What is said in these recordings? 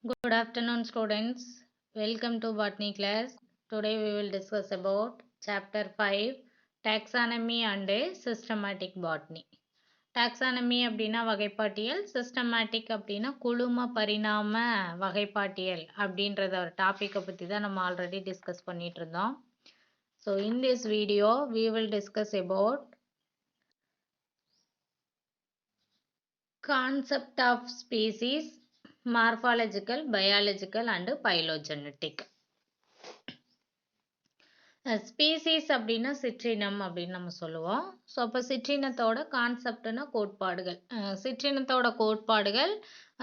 Good afternoon, students. Welcome to botany class. Today we will discuss about chapter 5 taxonomy and systematic botany. Taxonomy அப்படின்னா வகைப்பாட்டியல், systematic அப்படின்னா குழும பரிணாம வகைப்பாட்டியல் அப்படின்றத ஒரு டாபிக்கை பற்றி தான் நம்ம ஆல்ரெடி டிஸ்கஸ் பண்ணிட்டு இருந்தோம். So in this video we will discuss about concept of species, morphological, biological and phylogenetic. Species அப்படின்னா சிற்றினம் அப்படின்னு நம்ம சொல்லுவோம். ஸோ அப்போ சிற்றினத்தோட கான்செப்ட்னா கோட்பாடுகள். சிற்றினத்தோட கோட்பாடுகள்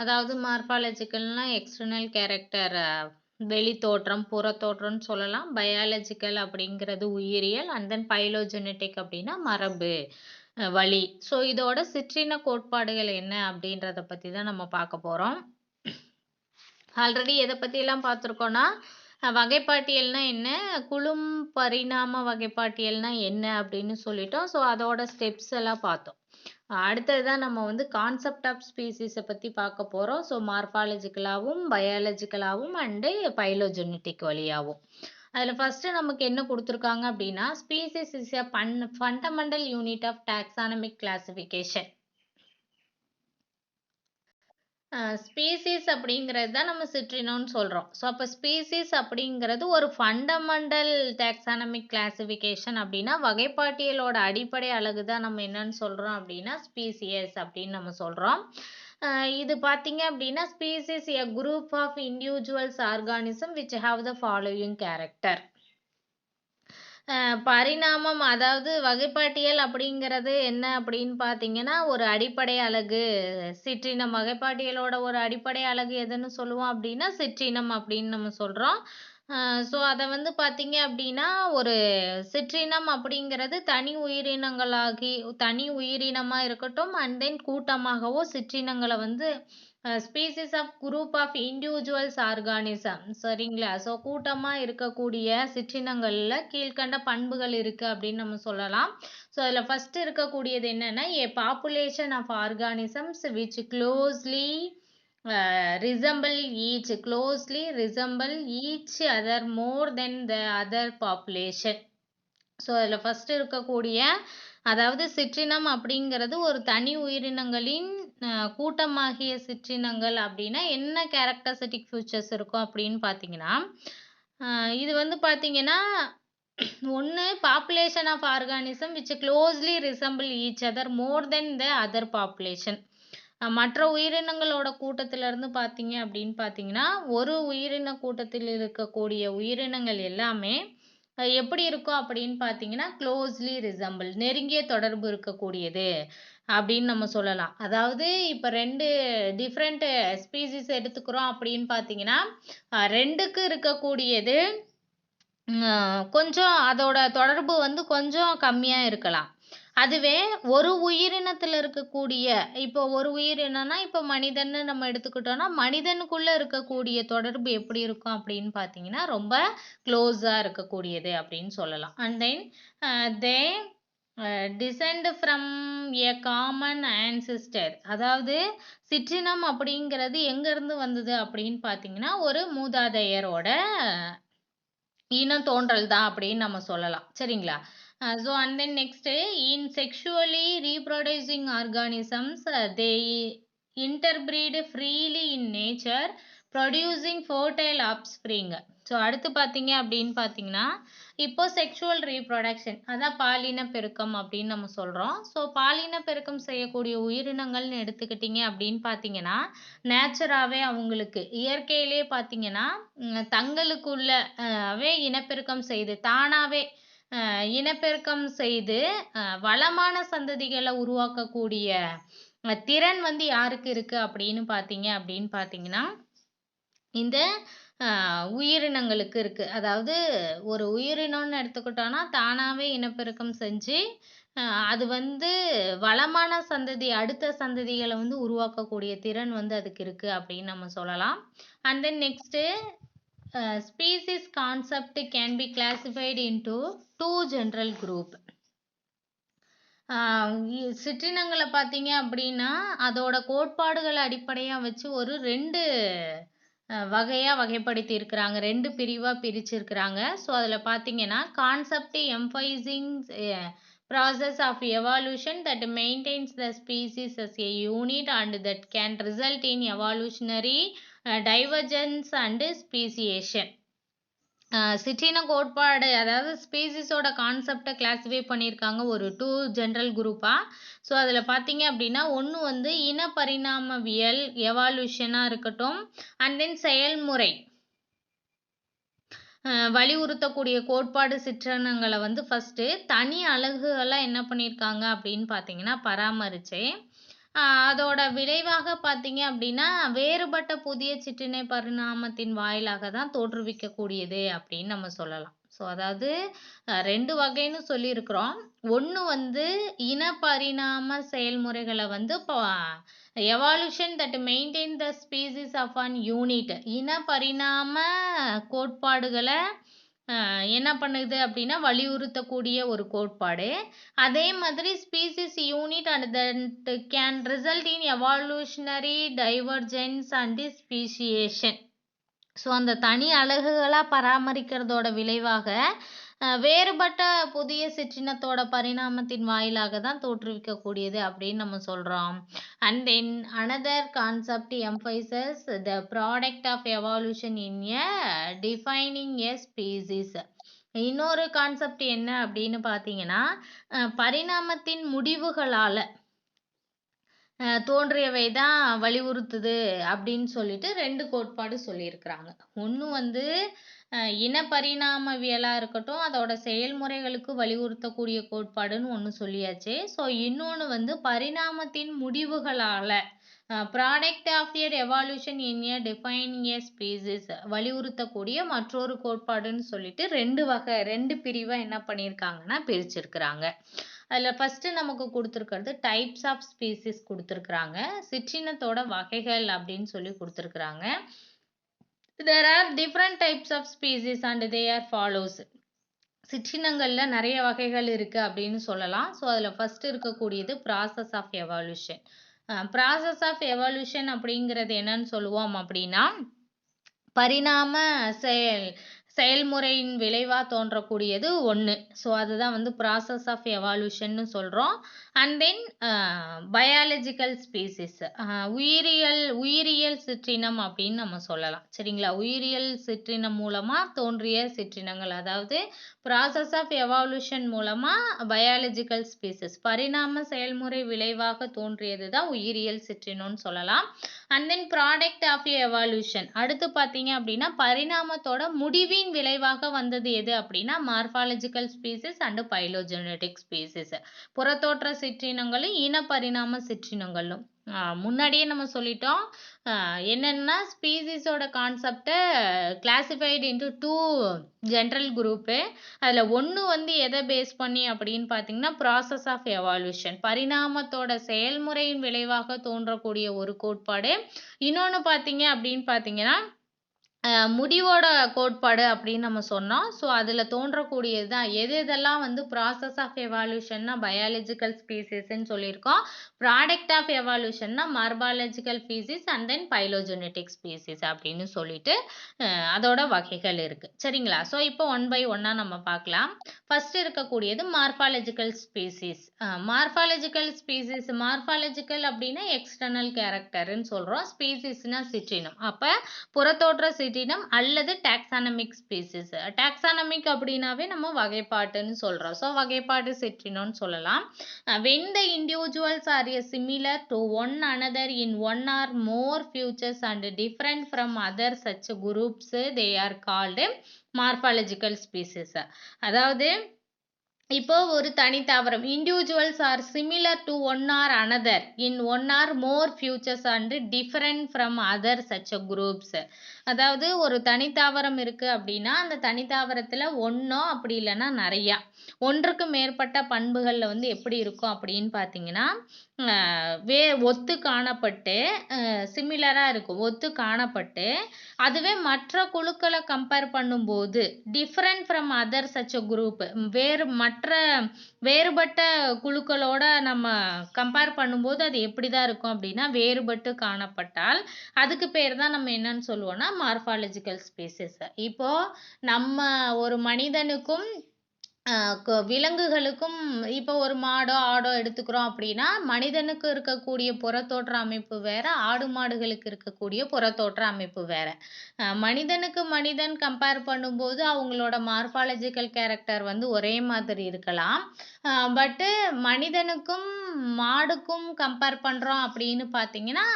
அதாவது மார்பாலஜிக்கல்னா எக்ஸ்டர்னல் கேரக்டர், வெளி தோற்றம், புறத்தோற்றம்னு சொல்லலாம். பயாலஜிக்கல் அப்படிங்கிறது உயிரியல், அண்ட் தென் பைலோஜெனட்டிக் அப்படின்னா மரபு வழி. ஸோ இதோட சிற்றின கோட்பாடுகள் என்ன அப்படின்றத பற்றி தான் நம்ம பார்க்க போகிறோம். ஆல்ரெடி எதை பற்றியெல்லாம் பார்த்துருக்கோன்னா, வகைப்பாட்டியல்னா என்ன, குழும் பரிணாம வகைப்பாட்டியல்னா என்ன அப்படின்னு சொல்லிட்டோம். ஸோ அதோட ஸ்டெப்ஸ் எல்லாம் பார்த்தோம். அடுத்ததுதான் நம்ம வந்து கான்செப்ட் ஆஃப் ஸ்பீசிஸை பற்றி பார்க்க போகிறோம். ஸோ மார்பாலஜிக்கலாகவும் பயாலஜிக்கலாகவும் அண்டு பைலோஜெனட்டிக் வழியாகவும். அதில் ஃபஸ்ட்டு நமக்கு என்ன கொடுத்துருக்காங்க அப்படின்னா, species is a fundamental unit of taxonomic classification. Species அப்படிங்கிறது தான் நம்ம சிற்றினம்னு சொல்கிறோம். ஸோ அப்போ ஸ்பீசிஸ் அப்படிங்கிறது ஒரு ஃபண்டமெண்டல் டாக்ஸானமிக் கிளாசிஃபிகேஷன் அப்படின்னா வகைப்பாட்டியலோட அடிப்படை அலகு தான் நம்ம என்னன்னு சொல்கிறோம் அப்படின்னா ஸ்பீசியஸ் அப்படின்னு நம்ம சொல்கிறோம். இது பார்த்தீங்க அப்படின்னா species a group of individuals organism which have the following character. பரிணாமம் அதாவது வகைப்பாட்டியல் அப்படிங்கிறது என்ன அப்படின்னு பார்த்தீங்கன்னா ஒரு அடிப்படை அலகு சிற்றினம். வகைப்பாட்டியலோட ஒரு அடிப்படை அலகு எதுன்னு சொல்லுவோம் அப்படின்னா சிற்றினம் அப்படின்னு நம்ம சொல்கிறோம். ஸோ அதை வந்து பார்த்தீங்க அப்படின்னா ஒரு சிற்றினம் அப்படிங்கிறது தனி உயிரினமாக இருக்கட்டும், அண்ட் தென் கூட்டமாகவோ சிற்றினங்களை வந்து species of group of individuals organism, சரிங்களா. ஸோ கூட்டமாக இருக்கக்கூடிய சிற்றினங்களில் கீழ்கண்ட பண்புகள் இருக்குது அப்படின்னு நம்ம சொல்லலாம். ஸோ அதில் ஃபஸ்ட்டு இருக்கக்கூடியது என்னென்னா a population of organisms which closely resemble each other more than the other population. So அதில் ஃபஸ்ட்டு இருக்கக்கூடிய அதாவது சிற்றினம் அப்படிங்கிறது ஒரு தனி உயிரினங்களின் கூட்டமாகிய சிற்றினங்கள் அப்படின்னா என்ன கேரக்டரிஸ்டிக் ஃபியூச்சர்ஸ் இருக்கும் அப்படின்னு பார்த்தீங்கன்னா, இது வந்து பார்த்தீங்கன்னா ஒன்று population of organism which closely resemble each other more than the other population. மற்ற உயிரினங்களோட கூட்டத்திலிருந்து பார்த்தீங்க அப்படின்னு பார்த்தீங்கன்னா ஒரு உயிரின கூட்டத்தில் இருக்கக்கூடிய உயிரினங்கள் எல்லாமே எப்படி இருக்கும் அப்படின்னு பார்த்தீங்கன்னா க்ளோஸ்லி ரிசம்பிள், நெருங்கிய தொடர்பு இருக்கக்கூடியது அப்படின்னு நம்ம சொல்லலாம். அதாவது இப்போ ரெண்டு டிஃப்ரெண்ட் ஸ்பீசிஸ் எடுத்துக்கிறோம் அப்படின்னு பார்த்தீங்கன்னா ரெண்டுக்கு இருக்கக்கூடியது கொஞ்சம் அதோட தொடர்பு வந்து கொஞ்சம் கம்மியாக இருக்கலாம். அதுவே ஒரு உயிரினத்தில் இருக்கக்கூடிய இப்போ ஒரு உயிரினம்னா இப்போ மனிதன்னு நம்ம எடுத்துக்கிட்டோம்னா மனிதனுக்குள்ளே இருக்கக்கூடிய தொடர்பு எப்படி இருக்கும் அப்படின்னு பார்த்தீங்கன்னா ரொம்ப க்ளோஸாக இருக்கக்கூடியது அப்படின்னு சொல்லலாம். And then they descend from a common ஆன்சிஸ்டர். அதாவது சிற்றினம் அப்படிங்கிறது எங்கேருந்து வந்தது அப்படின்னு பார்த்தீங்கன்னா ஒரு மூதாதையரோட இனம் தோன்றல் தான் அப்படின்னு நம்ம சொல்லலாம், சரிங்களா. So and then next, in sexually reproducing organisms, they interbreed freely in nature, producing fertile offspring. So அடுத்து பார்த்தீங்க அப்படின்னு பார்த்தீங்கன்னா இப்போ செக்ஷுவல் ரீப்ரொடக்ஷன் அதான் பாலின பெருக்கம் அப்படின்னு நம்ம சொல்கிறோம். ஸோ பாலின பெருக்கம் செய்யக்கூடிய உயிரினங்கள்னு எடுத்துக்கிட்டிங்க அப்படின்னு பார்த்தீங்கன்னா நேச்சராகவே அவங்களுக்கு இயற்கையிலே பார்த்தீங்கன்னா தங்களுக்குள்ளவே இனப்பெருக்கம் செய்து தானாகவே இனப்பெருக்கம் செய்து வளமான சந்ததிகளை உருவாக்கக்கூடிய திறன் வந்து யாருக்கு இருக்குது அப்படின்னு பார்த்தீங்கன்னா இந்த உயிரினங்களுக்கு இருக்குது. அதாவது ஒரு உயிரினம்னு எடுத்துக்கிட்டோன்னா தானாகவே இனப்பெருக்கம் செஞ்சு அது வந்து வளமான சந்ததி அடுத்த சந்ததிகளை வந்து உருவாக்கக்கூடிய திறன் வந்து அதுக்கு இருக்குது அப்படின்னு நம்ம சொல்லலாம். And then next species concept can be classified into two general group. சிற்றினங்களை பார்த்தீங்க அப்படின்னா அதோட கோட்பாடுகளை அடிப்படையாக வச்சு ஒரு ரெண்டு வகையா வகைப்படுத்தி இருக்கிறாங்க. 2 பிரிவா பிரிச்சிருக்கிறாங்க. ஸோ அதில் பார்த்தீங்கன்னா concept எம்பைசிங் process of evolution that maintains the species as a unit and that can result in evolutionary divergence and speciation. சிற்றின கோட்பாடு அதாவது ஸ்பீசிஸோட கான்செப்டை கிளாஸிஃபை பண்ணியிருக்காங்க ஒரு 2 ஜென்ரல் குரூப்பாக. ஸோ அதில் பார்த்தீங்க அப்படின்னா ஒன்று வந்து இன பரிணாமவியல் எவால்யூஷனாக இருக்கட்டும், அண்ட் தென் செயல்முறை வலியுறுத்தக்கூடிய கோட்பாடு சிற்றினங்களை வந்து ஃபஸ்ட்டு தனி அலகுகளாக என்ன பண்ணியிருக்காங்க அப்படின்னு பார்த்தீங்கன்னா பராமரித்து அதோட விளைவாக பார்த்தீங்க அப்படின்னா வேறுபட்ட புதிய சிற்றினை பரிணாமத்தின் வாயிலாக தான் தோற்றுவிக்கக்கூடியது அப்படின்னு நம்ம சொல்லலாம். ஸோ அதாவது 2 வகைன்னு சொல்லியிருக்கிறோம். ஒன்று வந்து இன பரிணாம செயல்முறைகளை வந்து evolution that maintain the species of an unit, இன பரிணாம கோட்பாடுகளை என்ன பண்ணுது அப்படின்னா வலியுறுத்தக்கூடிய ஒரு கோட்பாடு. அதே மாதிரி species unit and that can result in evolutionary divergence and speciation. So அந்த தனி அலகுகளாக பராமரிக்கிறதோட விளைவாக வேறுபட்ட புதிய சிற்றினத்தோட பரிணாமத்தின் வாயிலாக தான் தோற்றுவிக்கக்கூடியது அப்படின்னு நம்ம சொல்கிறோம். And then another concept emphasises the product of evolution in a defining a species. இன்னொரு கான்செப்ட் என்ன அப்படின்னு பார்த்தீங்கன்னா பரிணாமத்தின் முடிவுகளால் தோன்றியவை தான் வலியுறுத்துது அப்படின்னு சொல்லிட்டு 2 கோட்பாடு சொல்லியிருக்கிறாங்க. ஒன்று வந்து இன பரிணாமவியலாக இருக்கட்டும், அதோட செயல்முறைகளுக்கு வலியுறுத்தக்கூடிய கோட்பாடுன்னு ஒன்று சொல்லியாச்சு. ஸோ இன்னொன்று வந்து பரிணாமத்தின் முடிவுகளால் product of a evolution in a defining a species வலியுறுத்தக்கூடிய மற்றொரு கோட்பாடுன்னு சொல்லிட்டு 2 பிரிவாக என்ன பண்ணியிருக்காங்கன்னா பிரிச்சிருக்கிறாங்க. அதில் ஃபஸ்ட்டு நமக்கு கொடுத்துருக்கிறது டைப்ஸ் ஆஃப் ஸ்பீசிஸ் கொடுத்துருக்குறாங்க. சிற்றினத்தோட வகைகள் அப்படின்னு சொல்லி கொடுத்துருக்குறாங்க. There are different types of species and they are follows. சிற்றினங்களில் நிறைய வகைகள் இருக்குது அப்படின்னு சொல்லலாம். ஸோ அதில் ஃபஸ்ட்டு இருக்கக்கூடியது process of evolution. Process of evolution அப்படிங்கிறது என்னன்னு சொல்லுவோம் அப்படின்னா பரிணாம செயல்முறையின் விளைவாக தோன்றக்கூடியது ஒன்று. ஸோ அதுதான் வந்து ப்ராசஸ் ஆஃப் எவால்யூஷன்னு சொல்கிறோம். அண்ட் தென் பயாலஜிக்கல் ஸ்பீசிஸ் உயிரியல் சிற்றினம் அப்படின்னு நம்ம சொல்லலாம். சரிங்களா? உயிரியல் சிற்றினம் மூலமாக தோன்றிய சிற்றினங்கள், அதாவது ப்ராசஸ் ஆஃப் எவால்யூஷன் மூலமாக பயாலஜிக்கல் ஸ்பீசிஸ் பரிணாம செயல்முறை விளைவாக தோன்றியது தான் உயிரியல் சிற்றினம்னு சொல்லலாம். And then product of evolution அடுத்து பார்த்தீங்க அப்படின்னா பரிணாமத்தோட முடிவின் விளைவாக வந்தது எது அப்படின்னா morphological species and phylogenetic species. புறத்தோற்ற சிற்றினங்களும் இன பரிணாம சிற்றினங்களும். முன்னாடியே நம்ம சொல்லிட்டோம் என்னென்னா ஸ்பீசிஸோட கான்செப்டை கிளாசிஃபைடு இன்ட்டு 2 ஜென்ரல் குரூப்பு. அதில் ஒன்று வந்து எதை பேஸ் பண்ணி அப்படின்னு பார்த்தீங்கன்னா ப்ராசஸ் ஆஃப் எவால்யூஷன் பரிணாமத்தோட செயல்முறையின் விளைவாக தோன்றக்கூடிய ஒரு கோட்பாடு. இன்னொன்று பார்த்தீங்க அப்படின்னு பார்த்தீங்கன்னா முடிவோட கோட்பாடு அப்படின்னு நம்ம சொன்னோம். ஸோ அதில் தோன்றக்கூடியது தான் எதெல்லாம் வந்து ப்ராசஸ் ஆஃப் எவால்யூஷன்னா பயாலஜிக்கல் ஸ்பீசிஸ்ன்னு சொல்லியிருக்கோம். ப்ராடக்ட் ஆஃப் எவால்யூஷன்னா morphological species and then phylogenetic species அப்படின்னு சொல்லிட்டு அதோட வகைகள் இருக்குது. சரிங்களா? ஸோ இப்போ 1 by 1 நம்ம பார்க்கலாம். ஃபர்ஸ்ட் இருக்கக்கூடியது மார்பாலஜிக்கல் ஸ்பீசிஸ். மார்பாலஜிக்கல் அப்படின்னா எக்ஸ்டர்னல் கேரக்டர்ன்னு சொல்கிறோம். ஸ்பீசிஸ்னா சிற்றினம். அப்போ புறத்தோற்ற சிற்றினம் அல்லது டாக்ஸானமிக் ஸ்பீசிஸ். டாக்ஸானமிக் அப்படின்னாவே நம்ம வகைப்பாட்டுன்னு சொல்கிறோம். ஸோ வகைப்பாட்டு சிற்றினம்னு சொல்லலாம். when the individuals are similar to one another in one or more features and different from other such groups they are called morphological species. அதாவது இப்போ ஒரு தனித்தாவரம் individuals are similar to one or another in one or more features and different from other such groups. அதாவது ஒரு தனித்தாவரம் இருக்குது அப்படின்னா அந்த தனித்தாவரத்தில் ஒன்றோ அப்படி இல்லைன்னா நிறையா ஒன்றுக்கு மேற்பட்ட பண்புகளில் வந்து எப்படி இருக்கும் அப்படின்னு பார்த்தீங்கன்னா ஒத்து காணப்பட்டு சிமிலராக இருக்கும். ஒத்து காணப்பட்டு அதுவே மற்ற குழுக்களை கம்பேர் பண்ணும்போது different from other such group வேறு மற்ற மற்ற வேறுபட்ட குழுக்களோட நம்ம கம்பேர் பண்ணும்போது அது எப்படி தான் இருக்கும் அப்படின்னா வேறுபட்டு காணப்பட்டால் அதுக்கு பேர் தான் நம்ம என்னன்னு சொல்லுவோம்னா மார்ஃபாலஜிக்கல் ஸ்பீசிஸ். இப்போ நம்ம ஒரு மனிதனுக்கும் விலங்குகளுக்கும் இப்போ ஒரு மாடோ ஆடோ எடுத்துக்கிறோம் அப்படின்னா மனிதனுக்கு இருக்கக்கூடிய புறத்தோற்ற அமைப்பு வேற, ஆடு மாடுகளுக்கு இருக்கக்கூடிய புறத்தோற்ற அமைப்பு வேற. மனிதனுக்கு மனிதன் கம்பேர் பண்ணும்போது அவங்களோட மார்பாலஜிக்கல் கேரக்டர் வந்து ஒரே மாதிரி இருக்கலாம். பட்டு மனிதனுக்கும் மாடுக்கும் கம்பேர் பண்றோம் அப்படின்னு பார்த்தீங்கன்னா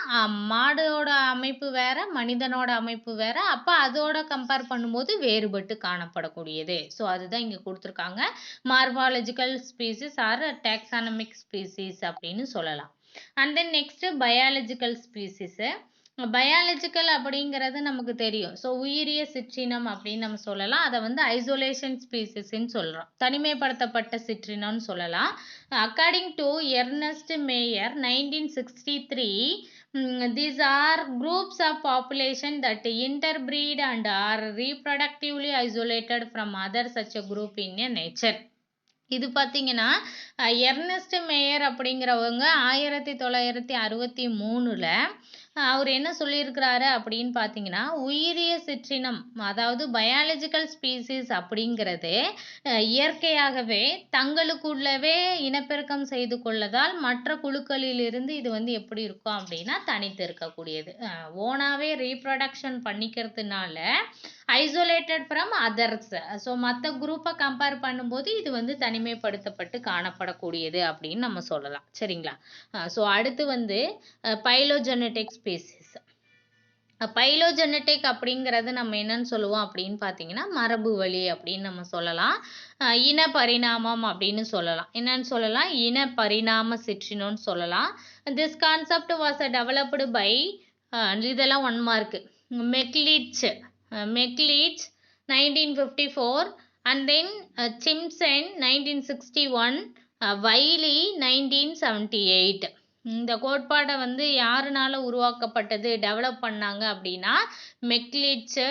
மாடோட அமைப்பு வேற, மனிதனோட அமைப்பு வேற. அப்போ அதோட கம்பேர் பண்ணும்போது வேறுபட்டு காணப்படக்கூடியது. ஸோ அதுதான் இங்க கொடுத்துருக்காங்க. Morphological species or taxonomic species அப்படின்னு சொல்லலாம். And then next biological species. Biological அப்படிங்கிறது நமக்கு தெரியும். ஸோ உயிரிய சிற்றினம் அப்படின்னு நம்ம சொல்லலாம். அதை வந்து ஐசோலேஷன் ஸ்பீசிஸ்ன்னு சொல்றோம். தனிமைப்படுத்தப்பட்ட சிற்றினம்னு சொல்லலாம். According to Ernst Mayr 1963, these are groups of population that interbreed and are reproductively isolated from other such a group in a nature. இது பார்த்தீங்கன்னா எர்னஸ்ட் மேயர் அப்படிங்கிறவங்க 1963ல் அவர் என்ன சொல்லியிருக்கிறாரு அப்படின்னு பார்த்தீங்கன்னா உயிரிய சிற்றினம் அதாவது பயாலஜிக்கல் ஸ்பீசிஸ் அப்படிங்கிறது இயற்கையாகவே தங்களுக்குள்ளவே இனப்பெருக்கம் செய்து கொள்ளதால் மற்ற குழுக்களிலிருந்து இது வந்து எப்படி இருக்கும் அப்படின்னா தனித்து இருக்கக்கூடியது. ஓனாவே ரீப்ரொடக்ஷன் பண்ணிக்கிறதுனால ஐசோலேட்டட் ஃப்ரம் அதர்ஸ். ஸோ மற்ற குரூப்பை கம்பேர் பண்ணும்போது இது வந்து தனிமைப்படுத்தப்பட்டு காணப்படக்கூடியது அப்படின்னு நம்ம சொல்லலாம். சரிங்களா? ஸோ அடுத்து வந்து பைலோஜெனடிக் ஸ்பீசிஸ். பைலோஜெனடிக் அப்படிங்கிறது நம்ம என்னன்னு சொல்லுவோம் அப்படின்னு பார்த்தீங்கன்னா மரபு வழி அப்படின்னு நம்ம சொல்லலாம். இன பரிணாமம் அப்படின்னு சொல்லலாம். என்னன்னு சொல்லலாம்? இன பரிணாம சிற்றினம்னு சொல்லலாம். This concept was developed by இதெல்லாம் 1 mark. Meglitsch 1954 and then Simpson 1961, Wiley 1978. இந்த கோட்பாடை வந்து யாருனால உருவாக்கப்பட்டது டெவலப் பண்ணாங்க அப்படின்னா மெக்லிட்ச்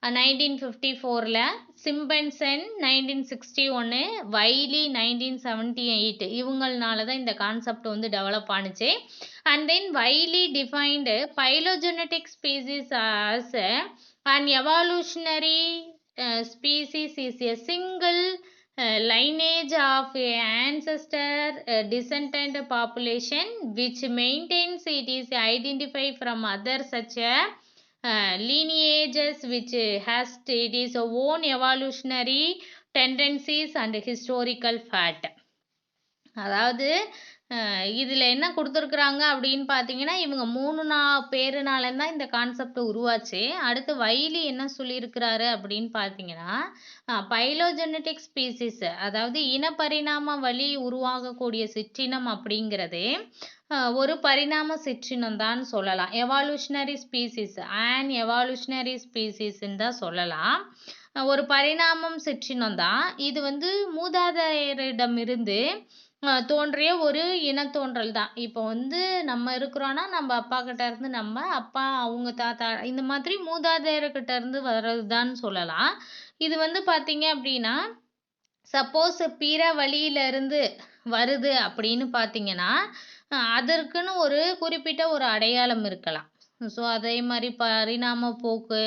1954ல், சிம்பன்சன் 1961, வைலி 1978 இவங்களால தான் இந்த கான்செப்ட் வந்து டெவலப் ஆனுச்சு. And then Wiley defined phylogenetic species as an evolutionary species is a single lineage of ancestor descendant population which maintains it is identified from other such lineages which has its own evolutionary tendencies and historical fact. அதாவது இதில் என்ன கொடுத்துருக்குறாங்க அப்படின்னு பார்த்தீங்கன்னா இவங்க 3 பேருனால தான் இந்த concept உருவாச்சு. அடுத்து வைலி என்ன சொல்லியிருக்கிறாரு அப்படின்னு பார்த்தீங்கன்னா பைலோஜெனடிக் ஸ்பீசிஸ் அதாவது இனப்பரிணாம வழி உருவாகக்கூடிய சிற்றினம் அப்படிங்கிறது ஒரு பரிணாம சிற்றினம் தான் சொல்லலாம். எவால்யூஷனரி ஸ்பீசிஸ் எவால்யூஷனரி ஸ்பீசிஸ்ன்னு தான் சொல்லலாம். ஒரு பரிணாமம் சிற்றினம் தான். இது வந்து மூதாதையரிடமிருந்து தோன்றிய ஒரு இனத்தோன்றல் தான். இப்போ வந்து நம்ம இருக்கிறோன்னா நம்ம அப்பா கிட்ட இருந்து நம்ம அப்பா அவங்க தாத்தா இந்த மாதிரி மூதாதையர்கிட்ட இருந்து வர்றதுதான்னு சொல்லலாம். இது வந்து பார்த்தீங்க அப்படின்னா சப்போஸ் பிற வழியிலிருந்து வருது அப்படின்னு பார்த்தீங்கன்னா அதற்குன்னு ஒரு குறிப்பிட்ட ஒரு அடையாளம் இருக்கலாம். ஸோ அதே மாதிரி பரிணாம போக்கு,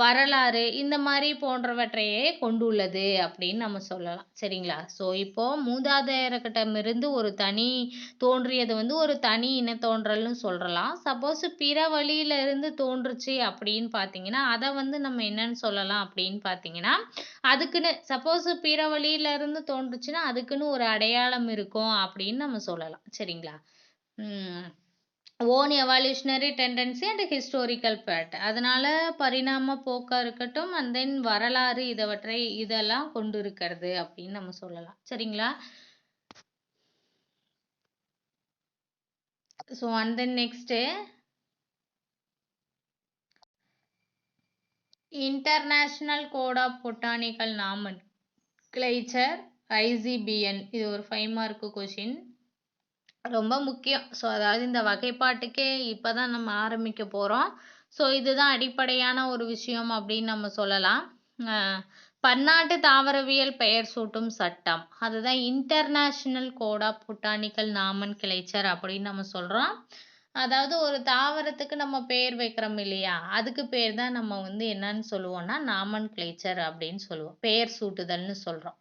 வரலாறு இந்த மாதிரி போன்றவற்றையே கொண்டுள்ளது அப்படின்னு நம்ம சொல்லலாம். சரிங்களா? ஸோ இப்போ மூதாதையர்கிட்டமிருந்து ஒரு தனி தோன்றியது வந்து ஒரு தனி இனத்தோன்றல்னு சொல்லலாம். சப்போஸ் பிற வழியில இருந்து தோன்றுச்சு அப்படின்னு பார்த்தீங்கன்னா அதை வந்து நம்ம என்னன்னு சொல்லலாம் அப்படின்னு பார்த்தீங்கன்னா அதுக்குன்னு சப்போஸ் பிற வழியில இருந்து தோன்றுச்சுன்னா அதுக்குன்னு ஒரு அடையாளம் இருக்கும் அப்படின்னு நம்ம சொல்லலாம். சரிங்களா? Own evolutionary tendency and historical fate. அதனால பரிணாம போக்கா இருக்கட்டும் அண்ட் தென் வரலாறு இதெல்லாம் கொண்டு இருக்கிறது அப்படின்னு நம்ம சொல்லலாம். சரிங்களா? So and then next international code of botanical nomenclature ICBN. இது ஒரு 5 மார்க் கொஷின். ரொம்ப முக்கியம். ஸோ அதாவது இந்த வகைப்பாட்டுக்கே இப்போ தான் நம்ம ஆரம்பிக்க போகிறோம். ஸோ இதுதான் அடிப்படையான ஒரு விஷயம் அப்படின்னு நம்ம சொல்லலாம். பன்னாட்டு தாவரவியல் பெயர் சூட்டும் சட்டம். அதுதான் international code of botanical nomenclature அப்படின்னு நம்ம சொல்றோம். அதாவது ஒரு தாவரத்துக்கு நம்ம பேர் வைக்கிறோம் இல்லையா, அதுக்கு பேர் தான் நம்ம வந்து என்னன்னு சொல்லுவோம்னா நாமன்கிளேச்சர் அப்படின்னு சொல்லுவோம். பெயர் சூட்டுதல்னு சொல்றோம்.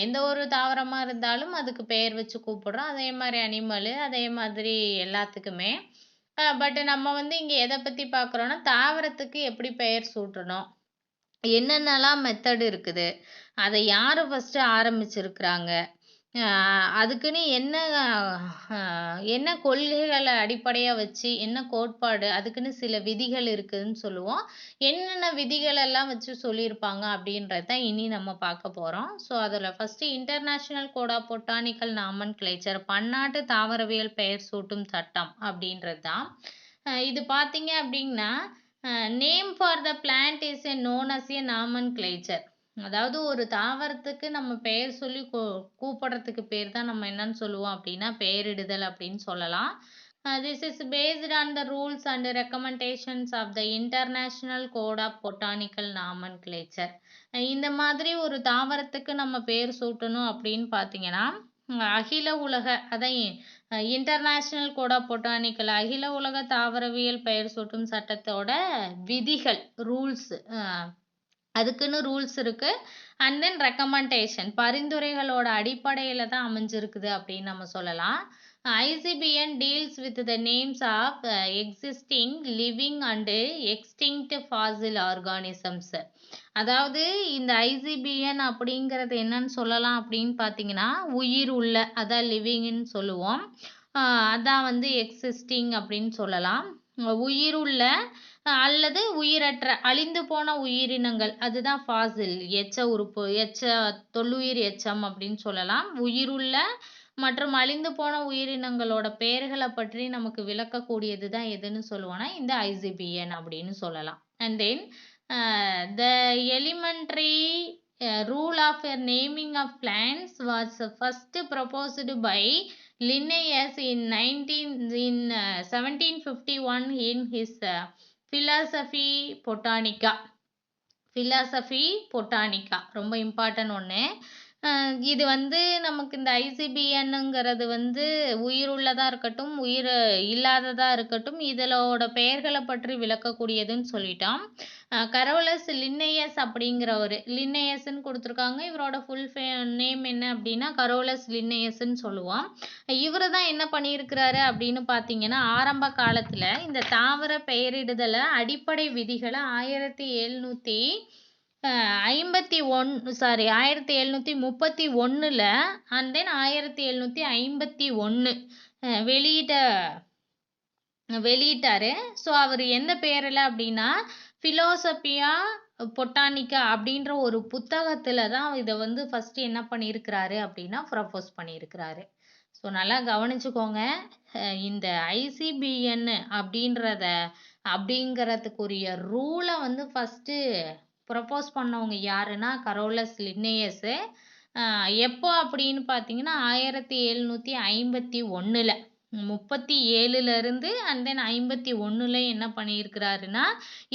எந்த ஒரு தாவரமா இருந்தாலும் அதுக்கு பெயர் வச்சு கூப்பிடுறோம். அதே மாதிரி அனிமலு, அதே மாதிரி எல்லாத்துக்குமே. பட் நம்ம வந்து இங்க எதை பத்தி பார்க்குறோம்னா, தாவரத்துக்கு எப்படி பெயர் சூட்டணும், என்னென்னலாம் மெத்தட் இருக்குது, அதை யாரு ஃபர்ஸ்ட் ஆரம்பிச்சிருக்கிறாங்க, அதுக்குன்னு என்ன கொள்கைகளை அடிப்படையா வச்சு, என்ன கோட்பாடு, அதுக்குன்னு சில விதிகள் இருக்குதுன்னு சொல்லுவோம். என்னென்ன விதிகள் எல்லாம் வச்சு சொல்லியிருப்பாங்க அப்படின்றது தான் இனி நம்ம பார்க்க போறோம். ஸோ அதில் first international code of botanical nomenclature, பன்னாட்டு தாவரவியல் பெயர் சூட்டும் சட்டம் அப்படின்றது தான். இது பார்த்தீங்க அப்படின்னா, name for the plant is a known as a nomenclature. அதாவது ஒரு தாவரத்துக்கு நம்ம பெயர் சொல்லி கூப்பிடுறதுக்கு பேர் தான் நம்ம என்னன்னு சொல்லுவோம் அப்படின்னா பெயரிடுதல் அப்படின்னு சொல்லலாம். This is based on the rules and recommendations of the international code of botanical nomenclature. இந்த மாதிரி ஒரு தாவரத்துக்கு நம்ம பேர் சூட்டணும் அப்படின்னு பார்த்தீங்கன்னா, அகில உலக அதான் இன்டர்நேஷனல் கோட் ஆஃப் பொட்டானிக்கல் அகில உலக தாவரவியல் பெயர் சூட்டும் சட்டத்தோட விதிகள், ரூல்ஸ், அதுக்குன்னு ரூல்ஸ் இருக்கு. அண்ட் தென் ரெக்கமெண்டேஷன், பரிந்துரைகளோட அடிப்படையில தான் அமைஞ்சிருக்குது அப்படின்னு நம்ம சொல்லலாம். ICBN deals with the names of existing, living and extinct fossil organisms. அதாவது இந்த ICBN அப்படிங்கிறது என்னன்னு சொல்லலாம் அப்படின்னு பார்த்தீங்கன்னா, உயிர் உள்ள, அதான் லிவிங்னு சொல்லுவோம். அதான் வந்து எக்ஸிஸ்டிங் அப்படின்னு சொல்லலாம். உயிருள்ள அல்லது உயிரற்ற அழிந்து போன உயிரினங்கள், அதுதான் ஃபாசில், எச்ச உறுப்பு, தொல்லுயிர் எச்சம் அப்படின்னு சொல்லலாம். உயிருள்ள மற்றும் அழிந்து போன உயிரினங்களோட பெயர்களை பற்றி நமக்கு விளக்கக்கூடியது தான் எதுன்னு சொல்லுவோம்னா இந்த ICBN அப்படின்னு சொல்லலாம். And then the elementary rule of naming of plants was first proposed by Linnaeus in 1751 in his Philosophy Botanica. Philosophy Botanica ரொம்ப இம்பார்ட்டன்ட் ஒன்று. இது வந்து நமக்கு இந்த ICBNங்கிறது வந்து உயிர் உள்ளதா இருக்கட்டும், உயிர் இல்லாததா இருக்கட்டும், இதோட பெயர்களை பற்றி விளக்கக்கூடியதுன்னு சொல்லிட்டோம். கரோலஸ் லின்னேயஸ் அப்படிங்கிறவர், லின்னேயஸ்ன்னு கொடுத்துருக்காங்க. இவரோட ஃபுல் நேம் என்ன அப்படின்னா கரோலஸ் லின்னேயஸ்ன்னு சொல்லுவோம். இவர் தான் என்ன பண்ணியிருக்கிறாரு அப்படின்னு பார்த்தீங்கன்னா, ஆரம்ப காலத்தில் இந்த தாவர பெயரிடுதலை அடிப்படை விதிகளை 1731 அண்ட் தென் 1751 வெளியிட்டாரு. ஸோ அவர் எந்த பேரில் அப்படின்னா ஃபிலோசபியா பொட்டானிக்கா அப்படின்ற ஒரு புத்தகத்தில் தான் இதை வந்து ஃபர்ஸ்ட் என்ன பண்ணியிருக்கிறாரு அப்படின்னா ப்ரப்போஸ் பண்ணியிருக்கிறாரு. ஸோ நல்லா கவனிச்சுக்கோங்க. இந்த ICBN அப்படிங்கிறதுக்குரிய ரூலை வந்து ஃபஸ்ட்டு ப்ரப்போஸ் பண்ணவங்க யாருன்னா கரோலஸ் லின்னேயஸு. எப்போ அப்படின்னு பார்த்தீங்கன்னா 1751 37 அண்ட் தென் 51 என்ன பண்ணியிருக்கிறாருன்னா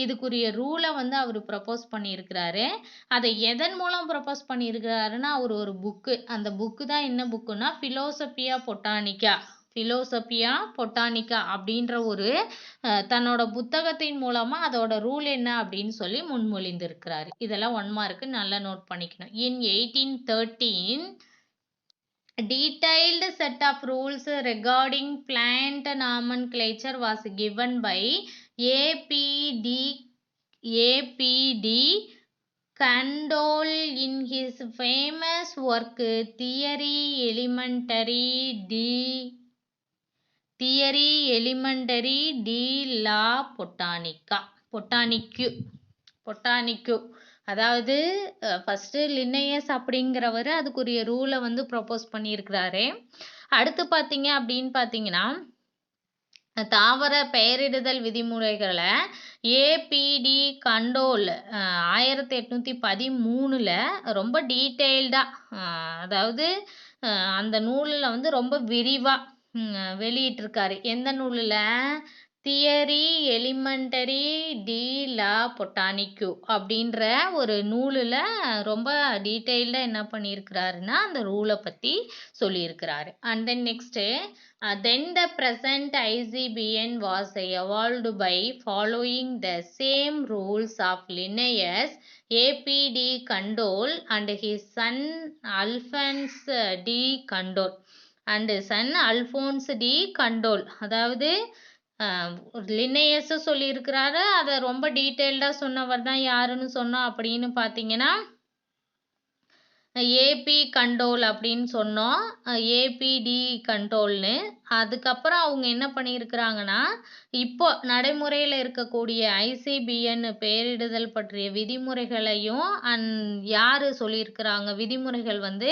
இதுக்குரிய ரூலை வந்து அவர் ப்ரப்போஸ் பண்ணியிருக்கிறாரு. அதை எதன் மூலம் ப்ரப்போஸ் பண்ணியிருக்கிறாருன்னா அவர் ஒரு புக்கு, அந்த புக்கு தான் என்ன புக்குன்னா ஃபிலோசபியா பொட்டானிக்கா அப்படின்ற ஒரு தன்னோட புத்தகத்தின் மூலமா அதோட ரூல் என்ன அப்படின்னு சொல்லி முன்மொழிந்திருக்கிறாரு. இதெல்லாம் 1 மார்க்கு நல்லா நோட் பண்ணிக்கணும். இன் 1813 detailed set of rules regarding plant nomenclature was given by A.P.D. Candolle in his famous work Theory Elementarii de la Botanique. அதாவது ஃபர்ஸ்ட் லின்னேயஸ் அப்படிங்கிறவர் அதுக்குரிய ரூலை வந்து ப்ரப்போஸ் பண்ணியிருக்கிறாரு. அடுத்து பார்த்தீங்க அப்படின்னு பார்த்தீங்கன்னா தாவர பெயரிடுதல் விதிமுறைகளை A.P.D. கண்டோல் 1813 ரொம்ப டீட்டெயில்டாக, அதாவது அந்த நூலில் வந்து ரொம்ப விரிவாக வெளியிட்டிருக்காரு. எந்த நூலில்? தியரி எலிமெண்டரி டி லா பொட்டானிக்கு அப்படின்ற ஒரு நூலில் ரொம்ப டீட்டெயில்டாக என்ன பண்ணியிருக்கிறாருன்னா அந்த ரூலை பற்றி சொல்லியிருக்கிறாரு. And then next then the present ICBN was evolved by following the same rules of Linnaeus, APD Condol and his son Alphonse D. Condol அதாவது லின்னேயஸ் சொல்லியிருக்கிறாரு. அதை ரொம்ப டீட்டெயில்டாக சொன்னவர் தான் யாருன்னு சொன்னோம் அப்படின்னு பார்த்தீங்கன்னா ஏபி கண்டோல் அப்படின்னு சொன்னோம். ஏபிடி கண்டோல்னு. அதுக்கப்புறம் அவங்க என்ன பண்ணியிருக்கிறாங்கன்னா இப்போ நடைமுறையில் இருக்கக்கூடிய ICBN பெயரிடுதல் பற்றிய விதிமுறைகளையும் யார் சொல்லியிருக்கிறாங்க விதிமுறைகள் வந்து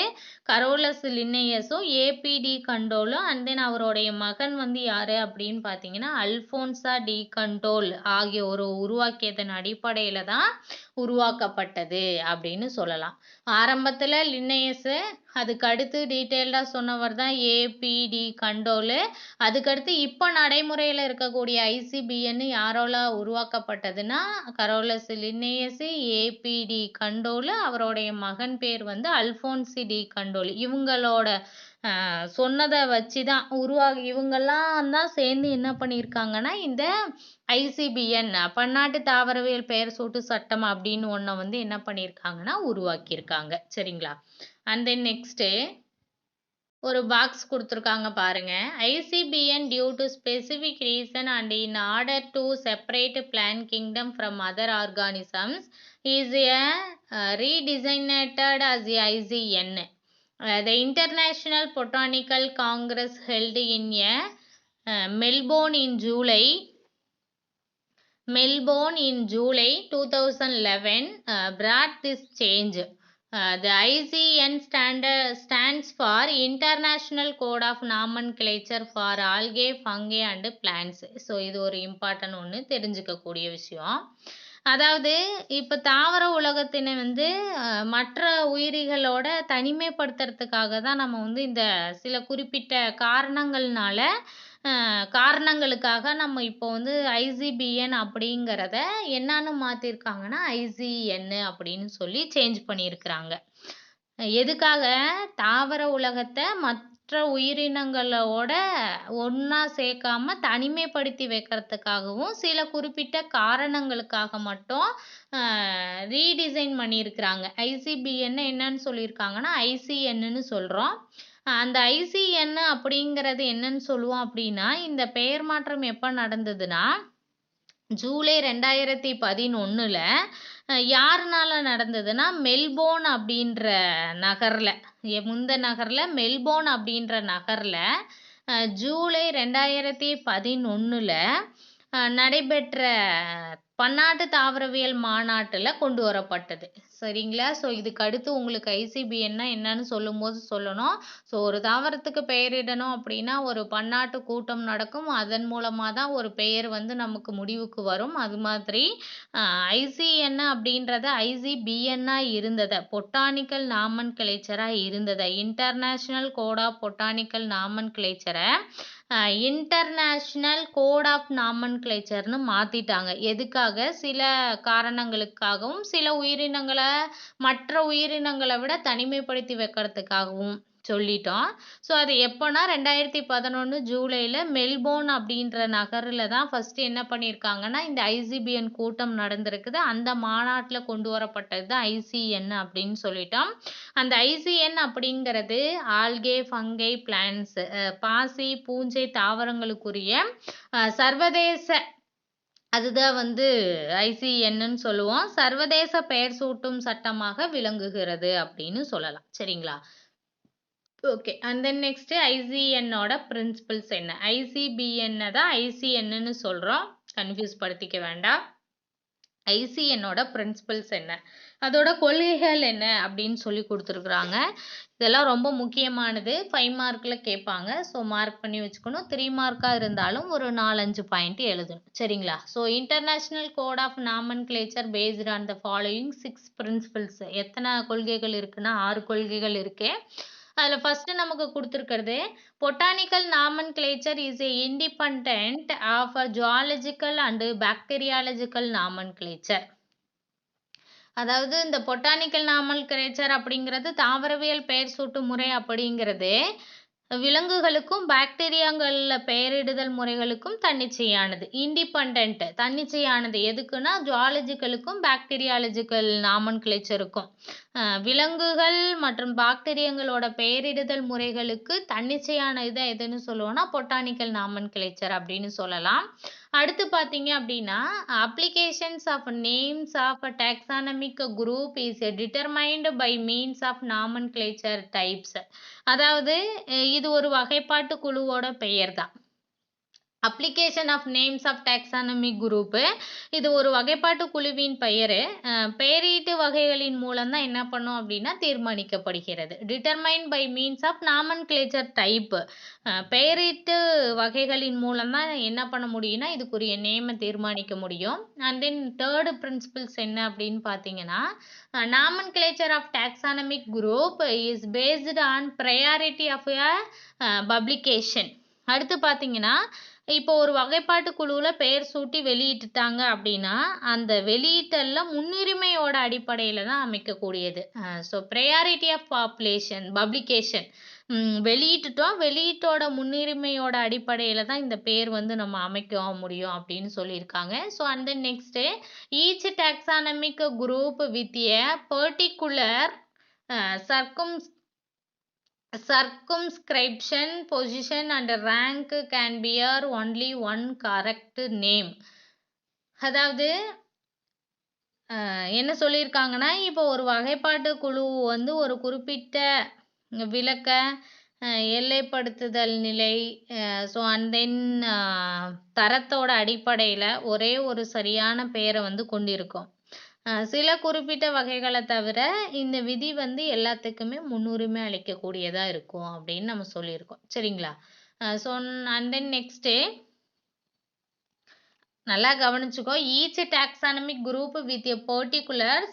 கரோலஸ் லின்னேயஸும் ஏபிடி கண்டோலும் அண்ட் தென் அவருடைய மகன் வந்து யார் அப்படின்னு பார்த்தீங்கன்னா அல்ஃபோன்சா டி கண்டோல் ஆகியோர் உருவாக்கியதன் அடிப்படையில் தான் உருவாக்கப்பட்டது அப்படின்னு சொல்லலாம். ஆரம்பத்தில் லின்னேயஸு, அதுக்கு அடுத்து டீட்டெயில்டாக சொன்னவர் தான் ஏபிடி கண்டோலு. அதுக்கடுத்து இப்போ நடைமுறையில் இருக்கக்கூடிய ICBN யாரால உருவாக்கப்பட்டதுன்னா கரோலஸ் லின்னேயஸு, ஏபிடி கண்டோலு, அவருடைய மகன் பேர் வந்து அல்ஃபோன்சி டி கண்டோல். இவங்களோட சொன்னதை வச்சு தான் இவங்கெல்லாம் தான் சேர்ந்து என்ன பண்ணியிருக்காங்கன்னா இந்த ICBN பன்னாட்டு தாவரவியல் பெயர் சூட்டு சட்டம் அப்படின்னு ஒன்றை வந்து என்ன பண்ணியிருக்காங்கன்னா உருவாக்கியிருக்காங்க. சரிங்களா? அண்ட் தென் நெக்ஸ்ட்டு ஒரு பாக்ஸ் கொடுத்துருக்காங்க பாருங்க. ICBN due to specific reason and in order to separate plant kingdom from other organisms is redesignated as ICN. The International Botanical Congress held in Melbourne in July 2011 brought this change. The ICN stands for International Code of Nomenclature for Algae, Fungi and Plants. So இது ஒரு important ஒன்று தெரிஞ்சுக்கக்கூடிய விஷயம். அதாவது இப்போ தாவர உலகத்தினை வந்து மற்ற உயிரிகளோட தனிமைப்படுத்துறதுக்காக தான் நம்ம வந்து இந்த சில குறிப்பிட்ட காரணங்களுக்காக நம்ம இப்போ வந்து ICBN அப்படிங்கிறத என்னன்னு மாற்றிருக்காங்கன்னா ICN அப்படின்னு சொல்லி சேஞ்ச் பண்ணியிருக்கிறாங்க. எதுக்காக? தாவர உலகத்தை மற்ற உயிரினங்களோட ஒன்றா சேர்க்காம தனிமைப்படுத்தி வைக்கிறதுக்காகவும் சில குறிப்பிட்ட காரணங்களுக்காக மட்டும் ரீடிசைன் பண்ணியிருக்கிறாங்க. ICBN என்னன்னு சொல்லியிருக்காங்கன்னா ICNன்னு சொல்கிறோம். அந்த ICN அப்படிங்கிறது என்னன்னு சொல்லுவோம் அப்படின்னா இந்த பெயர் மாற்றம் எப்போ நடந்ததுன்னா ஜூலை 2011 யாருனால நடந்ததுன்னா மெல்போர்ன் அப்படின்ற நகரில் மெல்போர்ன் அப்படின்ற நகரில் ஜூலை 2011 நடைபெற்ற பன்னாட்டு தாவரவியல் மாநாட்டில் கொண்டு வரப்பட்டது. சரிங்களா? ஸோ இதுக்கு அடுத்து உங்களுக்கு ICBNனா என்னன்னு சொல்லும்போது சொல்லணும். ஸோ ஒரு தாவரத்துக்கு பெயரிடணும் அப்படின்னா ஒரு பன்னாட்டு கூட்டம் நடக்கும். அதன் மூலமாக தான் ஒரு பெயர் வந்து நமக்கு முடிவுக்கு வரும். அது மாதிரி ICN அப்படின்றத ICBNஆ இருந்ததை பொட்டானிக்கல் நாமன்கிளேச்சராக இருந்ததை இன்டர்நேஷ்னல் கோட் ஆஃப் பொட்டானிக்கல் நாமன்கிளேச்சரை இன்டர்நேஷ்னல் கோட் ஆஃப் நாமன்கிளேச்சர்னு மாற்றிட்டாங்க. எதுக்காக? சில காரணங்களுக்காகவும் சில உயிரினங்களை மற்ற உயிரினங்களை விட தனிமைப்படுத்தி வைக்கிறதுக்காகவும் சொல்லிட்டோம். ஸோ அது எப்போனா 2011 ஜூலையில் மெல்போர்ன் அப்படின்ற நகரில் தான் ஃபஸ்ட்டு என்ன பண்ணியிருக்காங்கன்னா இந்த ICBN கூட்டம் நடந்திருக்குது. அந்த மாநாட்டில் கொண்டு வரப்பட்டது தான் ICN அப்படின்னு சொல்லிட்டோம். அந்த ICN அப்படிங்கிறது ஆல்கே, ஃபங்கை, பிளான்ஸ், பாசி, பூஞ்சை தாவரங்களுக்குரிய சர்வதேச அதுதான் வந்து ICNன்னு சொல்லுவோம். சர்வதேச பெயர் சூட்டும் சட்டமாக விளங்குகிறது அப்படின்னு சொல்லலாம். சரிங்களா? ஓகே. அண்ட் தென் நெக்ஸ்ட்டு ICNோட பிரின்சிபல்ஸ் என்ன? ICBN தான் ICNன்னு சொல்கிறோம். கன்ஃபியூஸ் படுத்திக்க வேண்டாம். ICNோட பிரின்சிபல்ஸ் என்ன, அதோட கொள்கைகள் என்ன அப்படின்னு சொல்லி கொடுத்துருக்குறாங்க. இதெல்லாம் ரொம்ப முக்கியமானது. 5 மார்க்கில் கேட்பாங்க. ஸோ மார்க் பண்ணி வச்சுக்கணும். 3 மார்க்காக இருந்தாலும் ஒரு 4-5 பாயிண்ட் எழுதணும். சரிங்களா? So international code of nomenclature based on the following 6 principles. எத்தனை கொள்கைகள் இருக்குன்னா 6 கொள்கைகள் இருக்கு. அதில் ஃபஸ்ட்டு நமக்கு கொடுத்துருக்கிறது botanical nomenclature is a independent of a zoological and bacteriological nomenclature. அதாவது இந்த பொட்டானிக்கல் நாமன்கிளேச்சர் அப்படிங்கிறது தாவரவியல் பெயர் சூட்டு முறை அப்படிங்கிறது விலங்குகளுக்கும் பாக்டீரியாங்கள்ல பெயரிடுதல் முறைகளுக்கும் தன்னிச்சையானது. இண்டிபெண்ட் தன்னிச்சையானது எதுக்குன்னா ஜுவாலஜிக்கலுக்கும் பாக்டீரியாலஜிக்கல் நாமன்கிளேச்சருக்கும். விலங்குகள் மற்றும் பாக்டீரியங்களோட பெயரிடுதல் முறைகளுக்கு தன்னிச்சையான இதை எதுன்னு சொல்லுவோம்னா பொட்டானிக்கல் நாமன்கிளேச்சர் அப்படின்னு சொல்லலாம். அடுத்து பார்த்தீங்க அப்படின்னா applications of names of taxonomic group is determined by means of nomenclature types. அதாவது இது ஒரு வகைப்பாட்டு குழுவோட பெயர் தான். Application of names of taxonomy group இது ஒரு வகைப்பாட்டு குழுவின் பெயர். பெயரீட்டு வகைகளின் மூலம் தான் என்ன பண்ணும் அப்படின்னா தீர்மானிக்கப்படுகிறது. Determine by means of nomenclature type. பெயரீட்டு வகைகளின் மூலம் தான் என்ன பண்ண முடியும்னா இதுக்குரிய நேமை தீர்மானிக்க முடியும். அண்ட் தென் தேர்டு பிரின்சிபிள்ஸ் என்ன அப்படின்னு பார்த்தீங்கன்னா nomenclature of taxonomic group is based on priority of publication. அடுத்து பார்த்தீங்கன்னா இப்போ ஒரு வகைப்பாட்டு குழுவில் பெயர் சூட்டி வெளியிட்டுட்டாங்க அப்படின்னா அந்த வெளியீட்டல்ல முன்னுரிமையோட அடிப்படையில் தான் அமைக்கக்கூடியது. ஸோ ப்ரையாரிட்டி ஆஃப் பப்ளிகேஷன் வெளியிட்டுட்டோம், வெளியீட்டோட முன்னுரிமையோட அடிப்படையில் தான் இந்த பேர் வந்து நம்ம அமைக்க முடியும் அப்படின்னு சொல்லியிருக்காங்க. So and then next each taxonomic group with a particular circumscription, position and rank can bear only one correct name. அதாவது என்ன சொல்லியிருக்காங்கன்னா இப்போ ஒரு வகைப்பாட்டு குழு வந்து ஒரு குறிப்பிட்ட விளக்க எல்லைப்படுத்துதல் நிலை ஸோ அண்ட் தென் தரத்தோட அடிப்படையில் ஒரே ஒரு சரியான பெயரை வந்து கொண்டிருக்கும். சில குறிப்பிட்ட வகைகளை தவிர இந்த விதி வந்து எல்லாத்துக்குமே முன்னுரிமை அளிக்கக்கூடியதாக இருக்கும் அப்படின்னு நம்ம சொல்லியிருக்கோம். சரிங்களா? ஸோ அண்ட் தென் நெக்ஸ்ட்டு நல்லா கவனிச்சுக்கோ. Each taxonomic group with a particular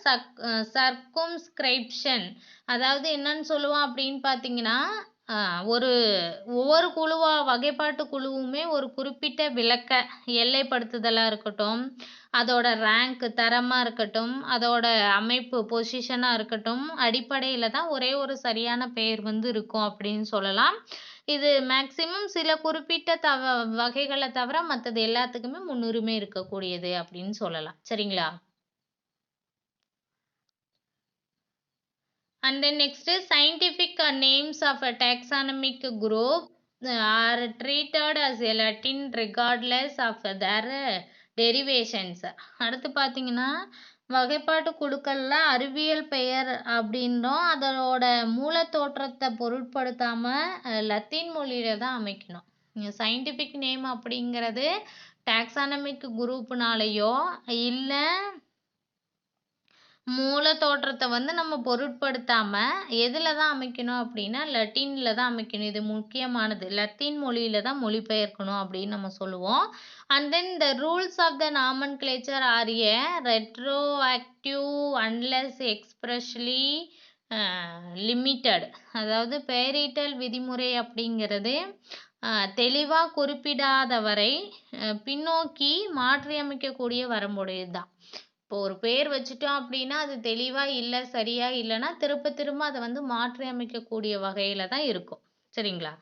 circumscription. அதாவது என்னன்னு சொல்லுவோம் அப்படின்னு பார்த்தீங்கன்னா ஒவ்வொரு வகைப்பாட்டு குழுவுமே ஒரு குறிப்பிட்ட விளக்க எல்லைப்படுத்துதலாக இருக்கட்டும், அதோட ரேங்க் தரமாக இருக்கட்டும், அதோட அமைப்பு பொசிஷனாக இருக்கட்டும், அடிப்படையில் தான் ஒரே ஒரு சரியான பெயர் வந்து இருக்கும் அப்படின்னு சொல்லலாம். இது மேக்சிமம் சில குறிப்பிட்ட வகைகளை தவிர மற்றது எல்லாத்துக்குமே முன்னுரிமை இருக்கக்கூடியது அப்படின்னு சொல்லலாம். சரிங்களா? And then next scientific names of a taxonomic group are treated as a Latin regardless of their derivations. அடுத்து பார்த்தீங்கன்னா வகைப்பாட்டு குழுக்கள்ல அறிவியல் பெயர் அப்படின்றோம் அதோட மூலத்தோற்றத்தை பொருட்படுத்தாம லத்தீன் மொழியில தான் அமைக்கணும். சயின்டிஃபிக் நேம் அப்படிங்கிறது டாக்ஸானமிக் குரூப்னாலேயோ இல்லை மூல தோற்றத்தை வந்து நம்ம பொருட்படுத்தாம எதுல தான் அமைக்கணும் அப்படின்னா லத்தீன்ல தான் அமைக்கணும். இது முக்கியமானது. லத்தீன் மொழியில தான் மொழிபெயர்க்கணும் அப்படின்னு நம்ம சொல்லுவோம். And then the rules of the nomenclature are a retroactive unless expressly limited. அதாவது பெயரீட்டல் விதிமுறை அப்படிங்கிறது தெளிவாக குறிப்பிடாதவரை பின்னோக்கி மாற்றியமைக்கக்கூடிய வரம்புடையது தான். இப்போ ஒரு பேர் வச்சுட்டோம் அப்படின்னா அது தெளிவாக இல்லை சரியா இல்லைன்னா திரும்ப அதை வந்து மாற்றி அமைக்கக்கூடிய வகையில தான் இருக்கும். சரிங்களா?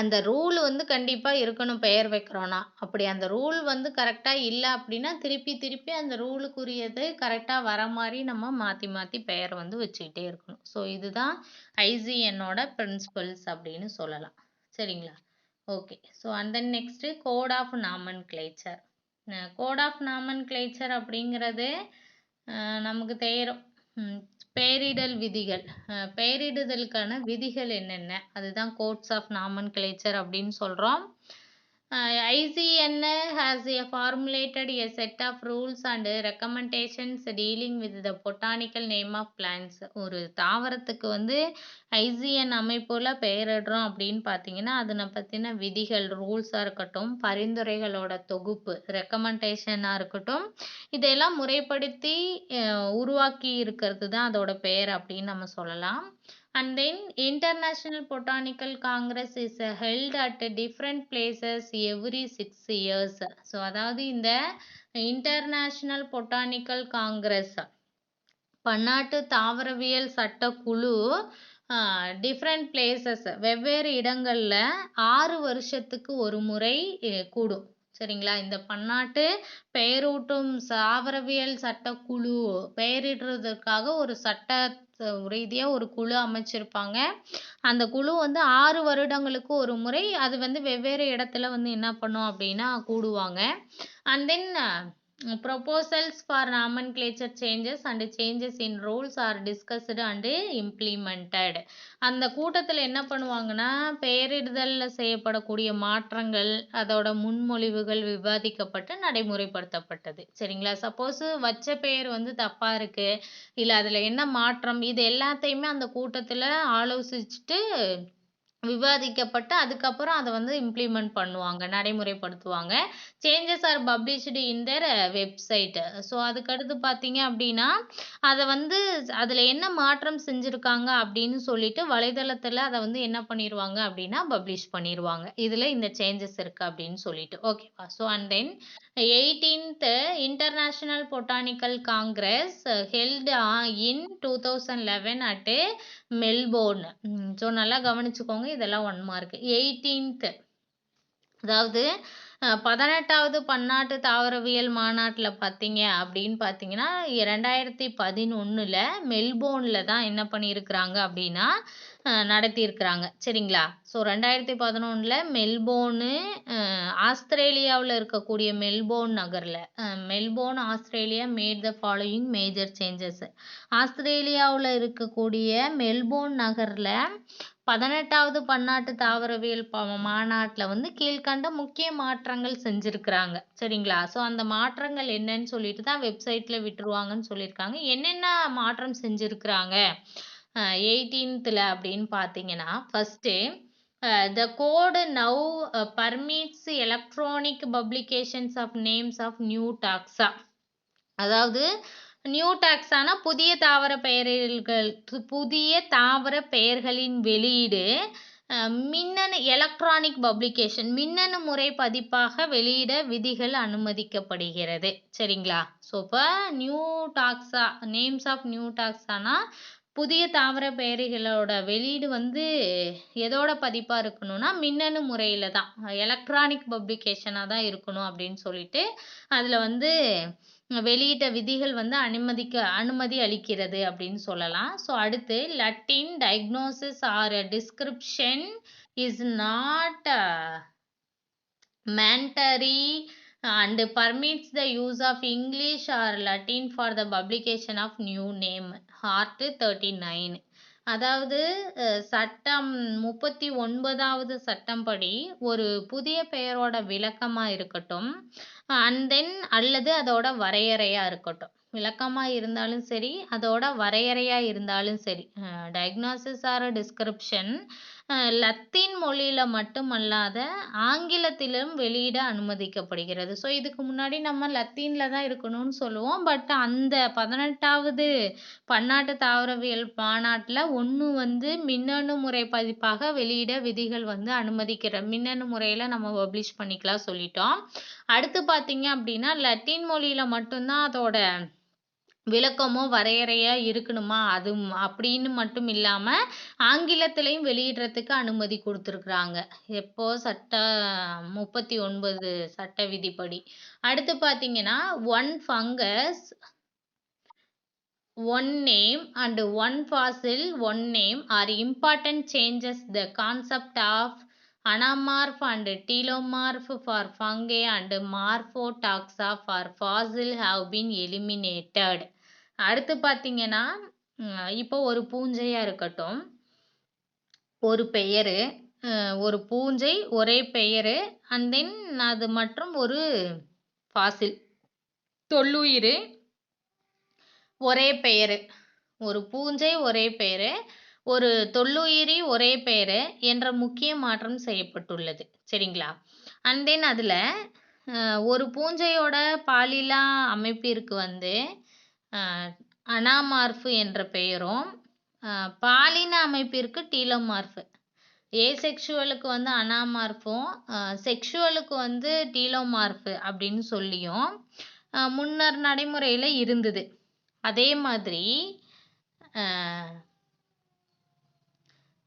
அந்த ரூல் வந்து கண்டிப்பாக இருக்கணும் பெயர் வைக்கிறோன்னா. அப்படி அந்த ரூல் வந்து கரெக்டாக இல்லை அப்படின்னா திருப்பி அந்த ரூலுக்குரியது கரெக்டாக வர மாதிரி நம்ம மாற்றி பெயர் வந்து வச்சுக்கிட்டே இருக்கணும். ஸோ இதுதான் ஐசிஎன்னோட பிரின்சிபல்ஸ் அப்படின்னு சொல்லலாம். சரிங்களா? Okay. So and then next code of nomenclature. Code of nomenclature அப்படிங்கிறது நமக்கு தெரியும். பெயரிடல் விதிகள். பெயரிடுதலுக்கான விதிகள் என்னென்ன அதுதான் கோட்ஸ் ஆஃப் நாமன்கிளேச்சர் அப்படின்னு சொல்கிறோம். ICN has formulated a set of rules and recommendations dealing with the botanical name of plants. ஒரு தாவரத்துக்கு வந்து ICN அமைப்புல பெயரிடுறோம் அப்படின்னு பார்த்தீங்கன்னா அதனை பற்றின விதிகள் ரூல்ஸாக இருக்கட்டும், பரிந்துரைகளோட தொகுப்பு ரெக்கமெண்டேஷனாக இருக்கட்டும், இதெல்லாம் முறைப்படுத்தி உருவாக்கி இருக்கிறது தான் அதோட பெயர் அப்படின்னு நம்ம சொல்லலாம். And then International Botanical Congress is held at different places every 6 years. So அதாவது இந்த International Botanical Congress பன்னாட்டு தாவரவியல் சட்டக்குழு டிஃப்ரெண்ட் பிளேசஸ் வெவ்வேறு இடங்களில் 6 வருஷத்துக்கு ஒரு முறை கூடும். சரிங்களா? இந்த பன்னாட்டு பெயரூட்டும் தாவரவியல் சட்டக்குழு பெயரிடுறதுக்காக ஒரு சட்ட ரீதியாக ஒரு குழு அமைச்சிருப்பாங்க. அந்த குழு வந்து 6 வருடங்களுக்கு ஒரு முறை அது வந்து வெவ்வேறு இடத்துல வந்து என்ன பண்ணும் அப்படின்னா கூடுவாங்க. And then proposals for nomenclature changes and changes in rules are discussed and implemented. அந்த கூட்டத்தில் என்ன பண்ணுவாங்கன்னா பெயரிடுதலில் செய்யப்படக்கூடிய மாற்றங்கள் அதோட முன்மொழிவுகள் விவாதிக்கப்பட்டு நடைமுறைப்படுத்தப்பட்டது. சரிங்களா? சப்போஸ் வச்ச பெயர் வந்து தப்பாக இருக்கு இல்லை அதில் என்ன மாற்றம் இது எல்லாத்தையுமே அந்த கூட்டத்தில் ஆலோசிச்சுட்டு விவாதிக்கப்பட்டு அதுக்கப்புறம் அதை வந்து இம்ப்ளிமெண்ட் பண்ணுவாங்க, நடைமுறைப்படுத்துவாங்க. சேஞ்சஸ் ஆர் பப்ளிஷ்டு இன் தேர் வெப்சைட். ஸோ அதுக்கடுத்து பார்த்தீங்க அப்படின்னா அதை வந்து அதில் என்ன மாற்றம் செஞ்சுருக்காங்க அப்படின்னு சொல்லிட்டு வலைதளத்தில் அதை வந்து என்ன பண்ணிடுவாங்க அப்படின்னா பப்ளிஷ் பண்ணிடுவாங்க. இதில் இந்த சேஞ்சஸ் இருக்குது அப்படின்னு சொல்லிட்டு. ஓகேவா? So and then 18th International Botanical Congress held in 2011 at Melbourne. So நல்லா கவனிச்சுக்கோங்க, இதெல்லாம் 1 மார்க். 18th அதாவது 18வது பன்னாட்டு தாவரவியல் மாநாட்டில் பார்த்தீங்க அப்படின்னு பார்த்தீங்கன்னா 2011 மெல்போர்னில் தான் என்ன பண்ணியிருக்கிறாங்க அப்படின்னா நடத்தியிருக்கிறாங்க. சரிங்களா? ஸோ 2011 மெல்போர்னு ஆஸ்திரேலியாவில் இருக்கக்கூடிய மெல்போர்ன் நகரில் Melbourne Australia made the following major changes. ஆஸ்திரேலியாவில் இருக்கக்கூடிய மெல்போர்ன் நகரில் 18வது பன்னாட்டு தாவரவியல் மாநாட்டில் வந்து கீழ்கண்ட முக்கிய மாற்றங்கள் செஞ்சுருக்கிறாங்க. சரிங்களா? ஸோ அந்த மாற்றங்கள் என்னன்னு சொல்லிட்டு தான் வெப்சைட்டில் விட்டுருவாங்கன்னு சொல்லியிருக்காங்க. என்னென்ன மாற்றம் செஞ்சுருக்கிறாங்க 18th அப்படின்னு பார்த்தீங்கன்னா first the code now permits electronic publications of names of new taxa. அதாவது நியூ டாக்ஸானா புதிய தாவர பெயர்களின் வெளியீடு மின்னணு எலக்ட்ரானிக் பப்ளிகேஷன் மின்னணு முறை பதிப்பாக வெளியிட விதிகள் அனுமதிக்கப்படுகிறது. சரிங்களா? ஸோ இப்போ new taxa names of new டாக்ஸானா புதிய தாவர பெயர்களோட வெளியீடு வந்து எதோட பதிப்பாக இருக்கணும்னா மின்னணு முறையில் தான் எலக்ட்ரானிக் பப்ளிகேஷனாக தான் இருக்கணும் அப்படின்னு சொல்லிட்டு அதில் வந்து வெளியிட்ட விதிகள் வந்து அனுமதி அளிக்கிறது அப்படின்னு சொல்லலாம். ஸோ அடுத்து Latin diagnosis or description is not mandatory and permits the use of English or Latin for the publication of new name. Art 39. அதாவது சட்டம் 39வது சட்டம் படி ஒரு புதிய பெயரோட விளக்கமாக இருக்கட்டும் அண்ட் தென் அல்லது அதோட வரையறையாக இருக்கட்டும், விளக்கமாக இருந்தாலும் சரி அதோட வரையறையாக இருந்தாலும் சரி, டயக்னாசிஸ் ஆர் டிஸ்கிரிப்ஷன் லத்தீன் மொழியில் மட்டுமல்லாத ஆங்கிலத்திலும் வெளியிட அனுமதிக்கப்படுகிறது. ஸோ இதுக்கு முன்னாடி நம்ம லத்தீனில் தான் இருக்கணும்னு சொல்லுவோம். பட் அந்த 18வது பன்னாட்டு தாவரவியல் மாநாட்டில் ஒன்று வந்து மின்னணு முறை பதிப்பாக வெளியிட விதிகள் வந்து அனுமதிக்கிற மின்னணு முறையில் நம்ம பப்ளிஷ் பண்ணிக்கலாம் சொல்லிட்டோம். அடுத்து பார்த்தீங்க அப்படின்னா லத்தீன் மொழியில் மட்டும்தான் அதோட விளக்கமோ வரையறையா இருக்கணுமா அது அப்படின்னு மட்டும் இல்லாமல் ஆங்கிலத்திலையும் வெளியிடுறதுக்கு அனுமதி கொடுத்துருக்குறாங்க. எப்போ சட்ட 39 சட்ட விதிப்படி. அடுத்து பார்த்தீங்கன்னா 1 fungus 1 name and 1 fossil 1 name are important changes. The concept of anamorph and telomorph for fungi and morphotaxa for fossil have been eliminated. அடுத்து பார்த்தீங்கன்னா இப்போ ஒரு பூஞ்சையாக இருக்கட்டும், ஒரு பெயர் ஒரு பூஞ்சை ஒரே பெயரு அண்ட் தென் அது மற்றும் ஒரு ஃபாசில் தொல்லுயிர் ஒரே பெயரு. ஒரு பூஞ்சை ஒரே பெயரு, ஒரு தொல்லுயிரி ஒரே பெயரு என்ற முக்கிய மாற்றம் செய்யப்பட்டுள்ளது. சரிங்களா? அண்ட் தென் அதில் ஒரு பூஞ்சையோட பாலிலா அமைப்பிற்கு வந்து அனாமார்ஃபு என்ற பெயரும், பாலின அமைப்பிற்கு டீலோமார்ஃபு. ஏசெக்ஷுவலுக்கு வந்து அனாமார்ஃபும், செக்ஷுவலுக்கு வந்து டீலோமார்ஃபு அப்படின்னு சொல்லியும் முன்னர் நடைமுறையில் இருந்தது. அதே மாதிரி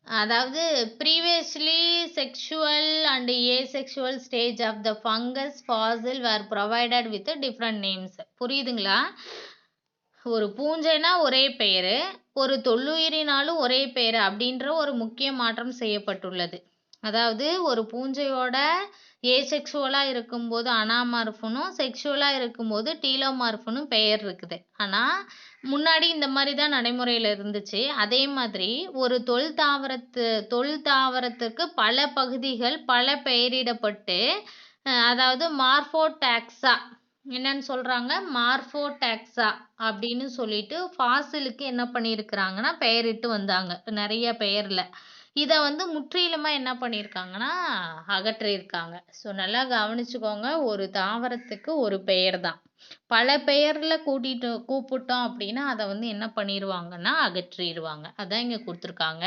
அதாவது previously sexual and asexual stage of the fungus fossil were provided with different names. புரியுதுங்களா? ஒரு பூஞ்சைனா ஒரே பெயர், ஒரு தொல்லுயிரினாலும் ஒரே பெயர் அப்படின்ற ஒரு முக்கிய மாற்றம் செய்யப்பட்டுள்ளது. அதாவது ஒரு பூஞ்சையோட ஏசெக்ஷுவலாக இருக்கும்போது அனாமார்ஃபுனும், செக்ஷுவலாக இருக்கும்போது டீலோமார்ஃபுனும் பெயர் இருக்குது. ஆனால் முன்னாடி இந்த மாதிரி தான் நடைமுறையில் இருந்துச்சு. அதே மாதிரி ஒரு தொல்தாவரத்துக்கு பல பகுதிகள் பல பெயரிடப்பட்டு, அதாவது மார்ஃபோடாக்ஸா என்னன்னு சொல்கிறாங்க, மார்ஃபோடாக்ஸா அப்படின்னு சொல்லிட்டு ஃபாசிலுக்கு என்ன பண்ணியிருக்கிறாங்கன்னா பெயரிட்டு வந்தாங்க நிறைய பெயரில். இதை வந்து முற்றிலுமாக என்ன பண்ணியிருக்காங்கன்னா அகற்றியிருக்காங்க. ஸோ நல்லா கவனிச்சுக்கோங்க, ஒரு தாவரத்துக்கு ஒரு பெயர் தான். பல பெயரில் கூப்பிட்டோம் அப்படின்னா அதை வந்து என்ன பண்ணிடுவாங்கன்னா அகற்றிடுவாங்க. அதான் இங்கே கொடுத்துருக்காங்க.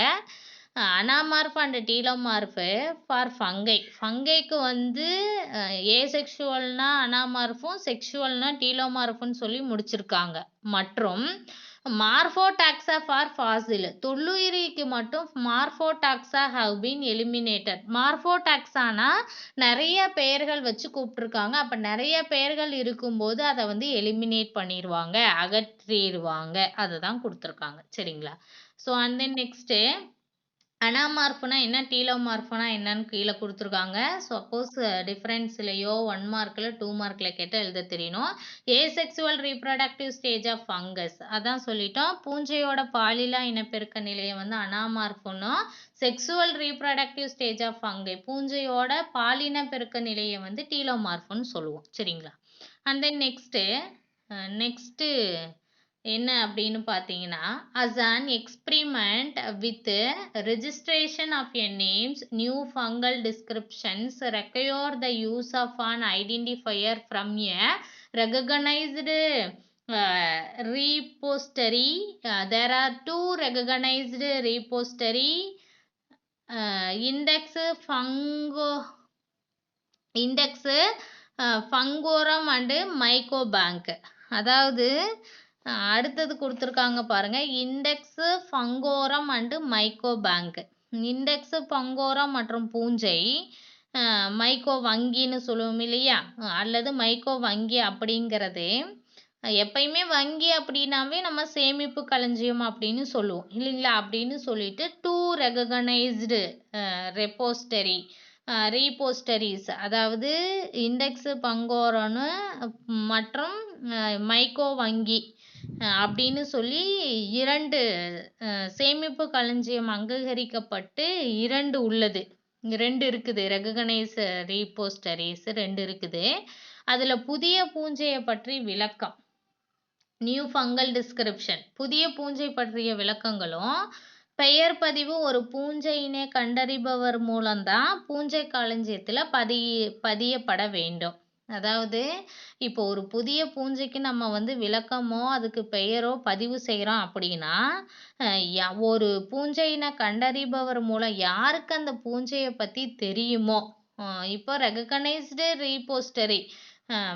அனாமார்ஃப் அண்ட் டீலோமார்ஃபு ஃபார் ஃபங்கை. ஃபங்கைக்கு வந்து ஏசெக்ஷுவல்னா அனாமார்ஃபும், செக்ஷுவல்னா டீலோமார்ஃபுன்னு சொல்லி முடிச்சிருக்காங்க. மற்றும் மார்ஃபோடாக்ஸா ஃபார் ஃபாசில். தொல்லுயிரிக்கு மட்டும் மார்ஃபோடாக்ஸா ஹவ் பீன் எலிமினேட்டட். மார்ஃபோடாக்ஸானா நிறைய பெயர்கள் வச்சு கூப்பிட்ருக்காங்க. அப்போ நிறைய பெயர்கள் இருக்கும்போது அதை வந்து எலிமினேட் பண்ணிடுவாங்க, அகற்றிடுவாங்க. அதை தான் கொடுத்துருக்காங்க. சரிங்களா? ஸோ அண்ட் தென் நெக்ஸ்ட்டு அனாமார்ஃபுனா என்ன, டீலோமார்ஃபுனா என்னன்னு கீழே கொடுத்துருக்காங்க. சப்போஸ் டிஃப்ரென்ஸ்லையோ 1 மார்க்கில் 2 மார்க்கில் கேட்டால் எழுத தெரியணும். Asexual reproductive stage of fungus அதான் சொல்லிட்டோம். பூஞ்சையோட பாலிலா இனப்பெருக்க நிலையை வந்து அனாமார்ஃபுனும், sexual reproductive stage of fungi பூஞ்சையோட பாலின பெருக்க நிலையை வந்து டீலோமார்ஃபுன்னு சொல்லுவோம். சரிங்களா? அண்ட் தென் நெக்ஸ்ட்டு என்ன அப்படின்னு பார்த்தீங்கன்னா, as an experiment with registration of a names, new fungal descriptions require the use of an identifier from a recognized repository. There are 2 recognized repository, index fungorum and mycobank. அதாவது அடுத்தது கொடுத்துருக்காங்க பாருங்க, index ஃபங்கோரம் and மைக்கோ bank. Index ஃபங்கோரம் மற்றும் பூஞ்சை, மைக்கோ வங்கின்னு சொல்லுவோம் இல்லையா, அல்லது மைக்கோ வங்கி அப்படிங்கிறது எப்பயுமே வங்கி அப்படின்னாவே நம்ம சேமிப்பு களஞ்சியம் அப்படின்னு சொல்லுவோம் இல்லைங்களா? அப்படின்னு சொல்லிட்டு 2 ரெகனைஸ்டு ரீபோஸ்டரிஸ், அதாவது இண்டெக்ஸு பங்கோரனு மற்றும் மைக்கோ வங்கி அப்படின்னு சொல்லி 2 சேமிப்பு களஞ்சியம் அங்கீகரிக்கப்பட்டு 2 உள்ளது. 2 இருக்குது. ரெகனைஸ் ரீபோஸ்டரிஸ் 2 இருக்குது. அதில் புதிய பூஞ்சையை பற்றி விளக்கம், நியூ ஃபங்கல் டிஸ்கிரிப்ஷன், புதிய பூஞ்சை பற்றிய விளக்கங்களும், பெயர் பதிவு ஒரு பூஞ்சையினை கண்டறிபவர் மூலம்தான் பூஞ்சை களஞ்சியத்தில் பதியப்பட வேண்டும். அதாவது இப்போ ஒரு புதிய பூஞ்சைக்கு நம்ம வந்து விளக்கமோ அதுக்கு பெயரோ பதிவு செய்கிறோம் அப்படின்னா, ஒரு பூஞ்சையினை கண்டறிபவர் மூலம் யாருக்கு அந்த பூஞ்சையை பற்றி தெரியுமோ, இப்போ ரெகனைஸ்டு ரீபோஸ்டரி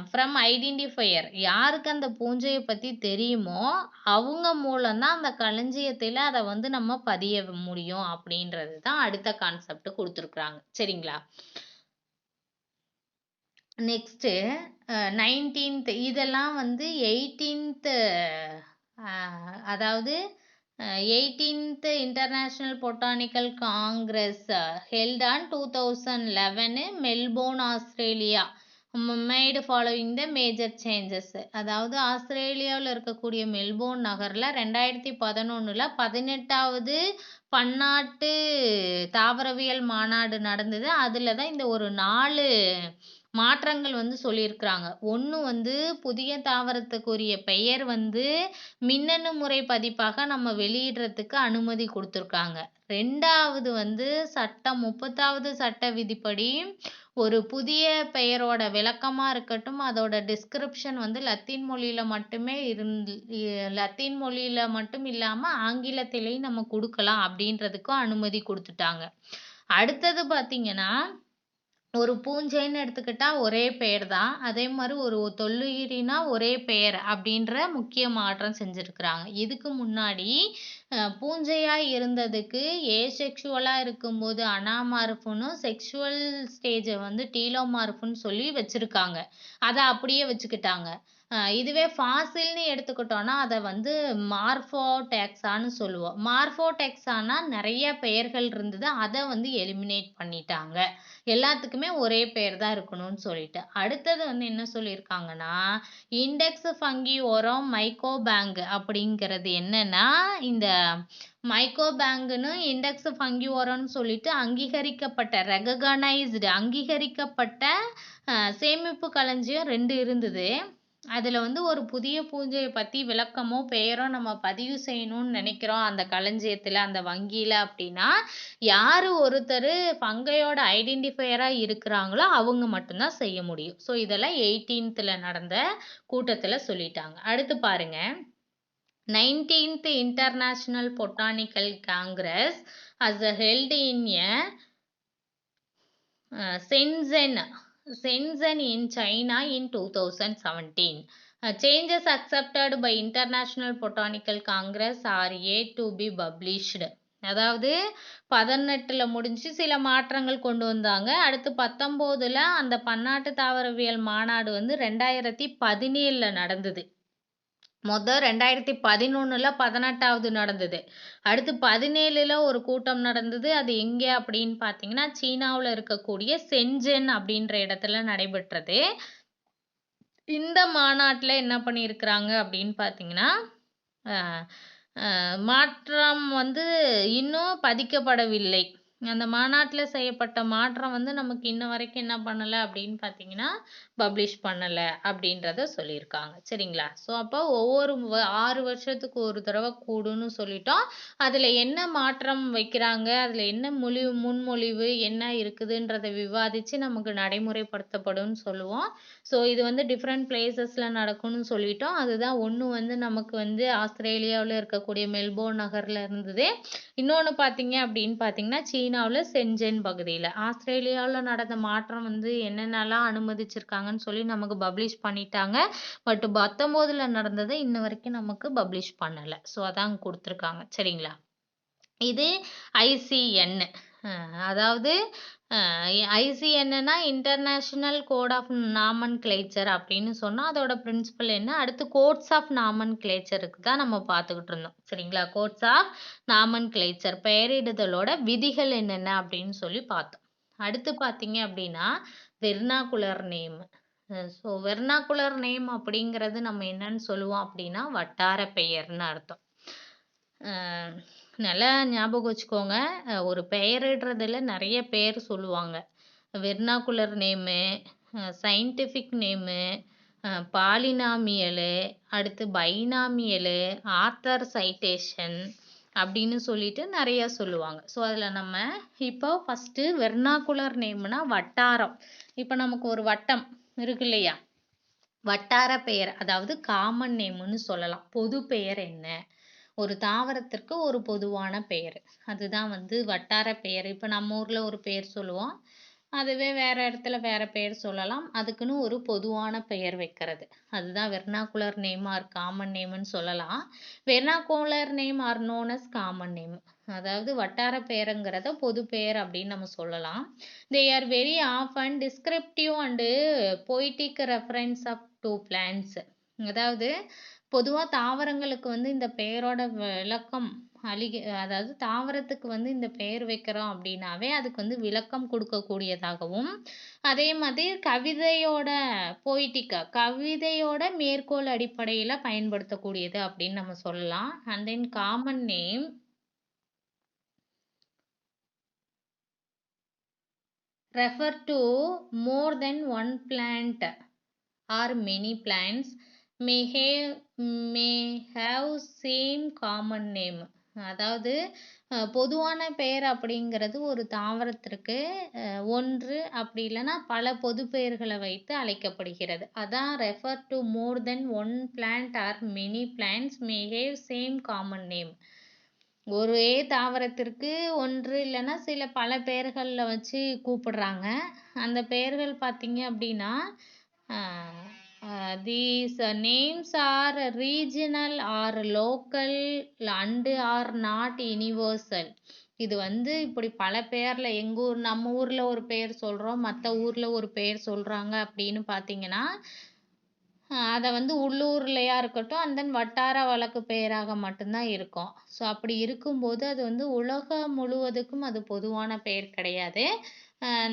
ஃப்ரம் ஐடென்டிஃபையர், யாருக்கு அந்த பூஞ்சையை பற்றி தெரியுமோ அவங்க மூலம்தான் அந்த களஞ்சியத்தில் அதை வந்து நம்ம பதிய முடியும் அப்படின்றது தான் அடுத்த கான்செப்ட் கொடுத்துருக்குறாங்க. சரிங்களா? நெக்ஸ்ட்டு 19th, இதெல்லாம் வந்து 18th, அதாவது 18th international botanical congress held on 2011 Melbourne, Australia made following the major changes. அதாவது ஆஸ்திரேலியாவில் இருக்கக்கூடிய மெல்போர்ன் நகரில் 2011 18வது பன்னாட்டு தாவரவியல் மாநாடு நடந்தது. அதில் தான் இந்த ஒரு 4 மாற்றங்கள் வந்து சொல்லியிருக்கிறாங்க. ஒன்று வந்து புதிய தாவரத்துக்குரிய பெயர் வந்து மின்னணு முறை பதிப்பாக நம்ம வெளியிடுறதுக்கு அனுமதி கொடுத்துருக்காங்க. 2வது வந்து 30வது சட்ட விதிப்படி ஒரு புதிய பெயரோட விளக்கமாக இருக்கட்டும், அதோட டிஸ்கிரிப்ஷன் வந்து லத்தீன் மொழியில் மட்டும் இல்லாமல் ஆங்கிலத்திலையும் நம்ம கொடுக்கலாம் அப்படின்றதுக்கும் அனுமதி கொடுத்துட்டாங்க. அடுத்தது பார்த்தீங்கன்னா, ஒரு பூஞ்சைன்னு எடுத்துக்கிட்டா ஒரே பெயர் தான். அதே மாதிரி ஒரு தொல்லுயிரினா ஒரே பெயர் அப்படின்ற முக்கிய மாற்றம் செஞ்சுருக்கிறாங்க. இதுக்கு முன்னாடி பூஞ்சையாக இருந்ததுக்கு ஏசெக்சுவலாக இருக்கும்போது அனாமார்ஃபுன்னு, செக்ஷுவல் ஸ்டேஜை வந்து டீலோமார்ஃபுன்னு சொல்லி வச்சுருக்காங்க. அதை அப்படியே வச்சுக்கிட்டாங்க. இதுவே ஃபாசில்னு எடுத்துக்கிட்டோன்னா அதை வந்து மார்ஃபோடெக்ஸான்னு சொல்லுவோம். மார்ஃபோடெக்ஸானா நிறைய பெயர்கள் இருந்தது, அதை வந்து எலிமினேட் பண்ணிட்டாங்க. எல்லாத்துக்குமே ஒரே பெயர் தான் இருக்கணும்னு சொல்லிட்டு. அடுத்தது வந்து என்ன சொல்லியிருக்காங்கன்னா, இண்டெக்ஸ் ஃபங்கியோரம் மைக்கோபேங்க் அப்படிங்கிறது என்னன்னா, இந்த மைக்கோபேங்குன்னு இண்டெக்ஸ் ஃபங்கியோரம்னு சொல்லிட்டு அங்கீகரிக்கப்பட்ட சேமிப்பு களஞ்சியம் 2 இருந்தது. அதில் வந்து ஒரு புதிய பூஞ்சையை பற்றி விளக்கமோ பெயரோ நம்ம பதிவு செய்யணும்னு நினைக்கிறோம் அந்த களஞ்சியத்தில், அந்த வங்கியில் அப்படின்னா, யார் ஒருத்தர் ஃபங்கையோட ஐடென்டிஃபையராக இருக்கிறாங்களோ அவங்க மட்டும்தான் செய்ய முடியும். ஸோ இதெல்லாம் 18th நடந்த கூட்டத்தில் சொல்லிட்டாங்க. அடுத்து பாருங்க, 19th International Botanical Congress as held in Shenzhen in China in 2017. Changes accepted by International Botanical Congress are yet to be published. அதாவது 18 முடிஞ்சு சில மாற்றங்கள் கொண்டு வந்தாங்க. அடுத்து 19 அந்த பன்னாட்டு தாவரவியல் மாநாடு வந்து 2017 நடந்தது. 2011 18வது நடந்தது. அடுத்து 17 ஒரு கூட்டம் நடந்தது. அது எங்கே அப்படின்னு பார்த்தீங்கன்னா, சீனாவில் இருக்கக்கூடிய சென்ஜென் அப்படின்ற இடத்துல நடைபெற்றது. இந்த மாநாட்டில் என்ன பண்ணியிருக்கிறாங்க அப்படின்னு பார்த்தீங்கன்னா, மாற்றம் வந்து இன்னும் பதிக்கப்படவில்லை. அந்த மாநாட்டில் செய்யப்பட்ட மாற்றம் வந்து நமக்கு இன்ன வரைக்கும் என்ன பண்ணலை அப்படின்னு பார்த்தீங்கன்னா, பப்ளிஷ் பண்ணலை அப்படின்றத சொல்லியிருக்காங்க. சரிங்களா? ஸோ அப்போ ஒவ்வொரு 6 வருஷத்துக்கு ஒரு தடவை கூடுன்னு சொல்லிட்டோம். அதில் என்ன மாற்றம் வைக்கிறாங்க, அதில் என்ன முன்மொழிவு என்ன இருக்குதுன்றதை விவாதித்து நமக்கு நடைமுறைப்படுத்தப்படும்னு சொல்லுவோம். ஸோ இது வந்து டிஃப்ரெண்ட் பிளேசஸில் நடக்கும்னு சொல்லிட்டோம். அதுதான் ஒன்று வந்து நமக்கு வந்து ஆஸ்திரேலியாவில் இருக்கக்கூடிய மெல்போர்ன் நகரில் இருந்தது. இன்னொன்று பார்த்தீங்க அப்படின்னு பார்த்தீங்கன்னா, சீனாவில் சென்ஜென் பகுதியில். ஆஸ்திரேலியாவில் நடந்த மாற்றம் வந்து என்னென்னலாம் அனுமதிச்சிருக்காங்கன்னு சொல்லி நமக்கு பப்ளிஷ் பண்ணிட்டாங்க. பட் 19 நடந்ததை இன்ன வரைக்கும் நமக்கு பப்ளிஷ் பண்ணலை. ஸோ அதான் கொடுத்துருக்காங்க. சரிங்களா? இது ஐசிஎன். அதாவது ஐசிஎன்னா இன்டர்நேஷ்னல் கோட் ஆஃப் நாமன்கிளேச்சர் அப்படின்னு சொன்னால் அதோட பிரின்சிபல் என்ன, அடுத்து கோட்ஸ் ஆஃப் நாமன்கிளேச்சருக்கு தான் நம்ம பார்த்துக்கிட்டு இருந்தோம். சரிங்களா? கோட்ஸ் ஆஃப் நாமன்கிளேச்சர் பெயரிடுதலோட விதிகள் என்னென்ன அப்படின்னு சொல்லி பார்த்தோம். அடுத்து பார்த்தீங்க அப்படின்னா vernacular name. So vernacular name அப்படிங்கிறது நம்ம என்னன்னு சொல்லுவோம் அப்படின்னா வட்டார பெயர்னு அர்த்தம். நல்லா ஞாபகம் வச்சுக்கோங்க, ஒரு பெயரிடுறதுல நிறைய பேர் சொல்லுவாங்க. வெர்னாகுலர் நேமு, சயின்டிஃபிக் நேமு, பாலினாமியலு, அடுத்து பைனாமியலு, ஆத்தர் சைட்டேஷன் அப்படின்னு சொல்லிட்டு நிறைய சொல்லுவாங்க. ஸோ அதில் நம்ம இப்போ ஃபஸ்ட்டு வெர்னாகுலர் நேம்னா வட்டாரம். இப்போ நமக்கு ஒரு வட்டம் இருக்கு இல்லையா, வட்டார பெயர் அதாவது காமன் நேம்னு சொல்லலாம். பொது பெயர் என்ன, ஒரு தாவரத்திற்கு ஒரு பொதுவான பெயர், அதுதான் வந்து வட்டார பெயர். இப்போ நம்ம ஊரில் ஒரு பெயர் சொல்லுவோம், அதுவே வேற இடத்துல வேற பெயர் சொல்லலாம். அதுக்குன்னு ஒரு பொதுவான பெயர் வைக்கிறது, அதுதான் வெர்னாகுலர் நேம் ஆர் காமன் நேம்னு சொல்லலாம். Vernacular name or known as common name. அதாவது வட்டார பெயருங்கிறத பொது பெயர் அப்படின்னு நம்ம சொல்லலாம். They are very often descriptive and poetic reference of to plants. அதாவது பொதுவாக தாவரங்களுக்கு வந்து இந்த பெயரோட விளக்கம் அதாவது தாவரத்துக்கு வந்து இந்த பெயர் வைக்கிறோம் அப்படின்னாவே அதுக்கு வந்து விளக்கம் கொடுக்கக்கூடியதாகவும், அதே மாதிரி கவிதையோட மேற்கோள் அடிப்படையில பயன்படுத்தக்கூடியது அப்படின்னு நம்ம சொல்லலாம். And then common name refer to more than one plant or many plants may have same common name. அதாவது பொதுவான பெயர் அப்படிங்கிறது ஒரு தாவரத்திற்கு ஒன்று அப்படி இல்லைன்னா பல பொது பெயர்களை வைத்து அழைக்கப்படுகிறது. அதான் refer to more then one plant are many plants may have same common name. ஒரே தாவரத்திற்கு ஒன்று இல்லைன்னா சில பல பெயர்களில் வச்சு கூப்பிடுறாங்க. அந்த பெயர்கள் பார்த்தீங்க அப்படின்னா these names are regional or local and are not universal. இது வந்து இப்படி பல பெயர்ல நம்ம ஊர்ல ஒரு பெயர் சொல்றோம், மற்ற ஊர்ல ஒரு பெயர் சொல்றாங்க அப்படின்னு பார்த்தீங்கன்னா அதை வந்து உள்ளூர்லையா இருக்கட்டும் அண்ட் தென் வட்டார வழக்கு பெயராக மட்டும்தான் இருக்கும். ஸோ அப்படி இருக்கும்போது அது வந்து உலகம் முழுவதுக்கும் அது பொதுவான பெயர் கிடையாது.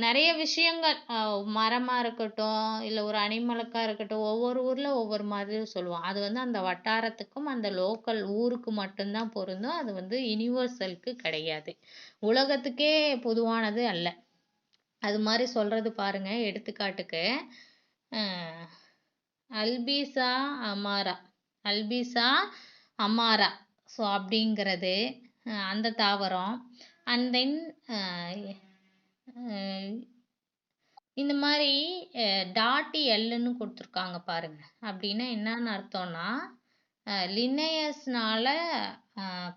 நிறைய விஷயங்கள் மரமாக இருக்கட்டும் இல்லை ஒரு அனிமலுக்காக இருக்கட்டும் ஒவ்வொரு ஊரில் ஒவ்வொரு மாதிரி சொல்லுவோம். அது வந்து அந்த வட்டாரத்துக்கும் அந்த லோக்கல் ஊருக்கு மட்டும்தான் பொருந்தும். அது வந்து யுனிவர்சலுக்கு கிடையாது, உலகத்துக்கே பொதுவானது அல்ல. அது மாதிரி சொல்கிறது பாருங்க. எடுத்துக்காட்டுக்கு அல்பிசா அமாரா ஸோ அப்படிங்கிறது அந்த தாவரம். அண்ட் தென் இந்த மாதிரி டாட்டி எல்லுன்னு கொடுத்துருக்காங்க பாருங்க. அப்படின்னா என்னன்னு அர்த்தம்னா லினேயஸ்னால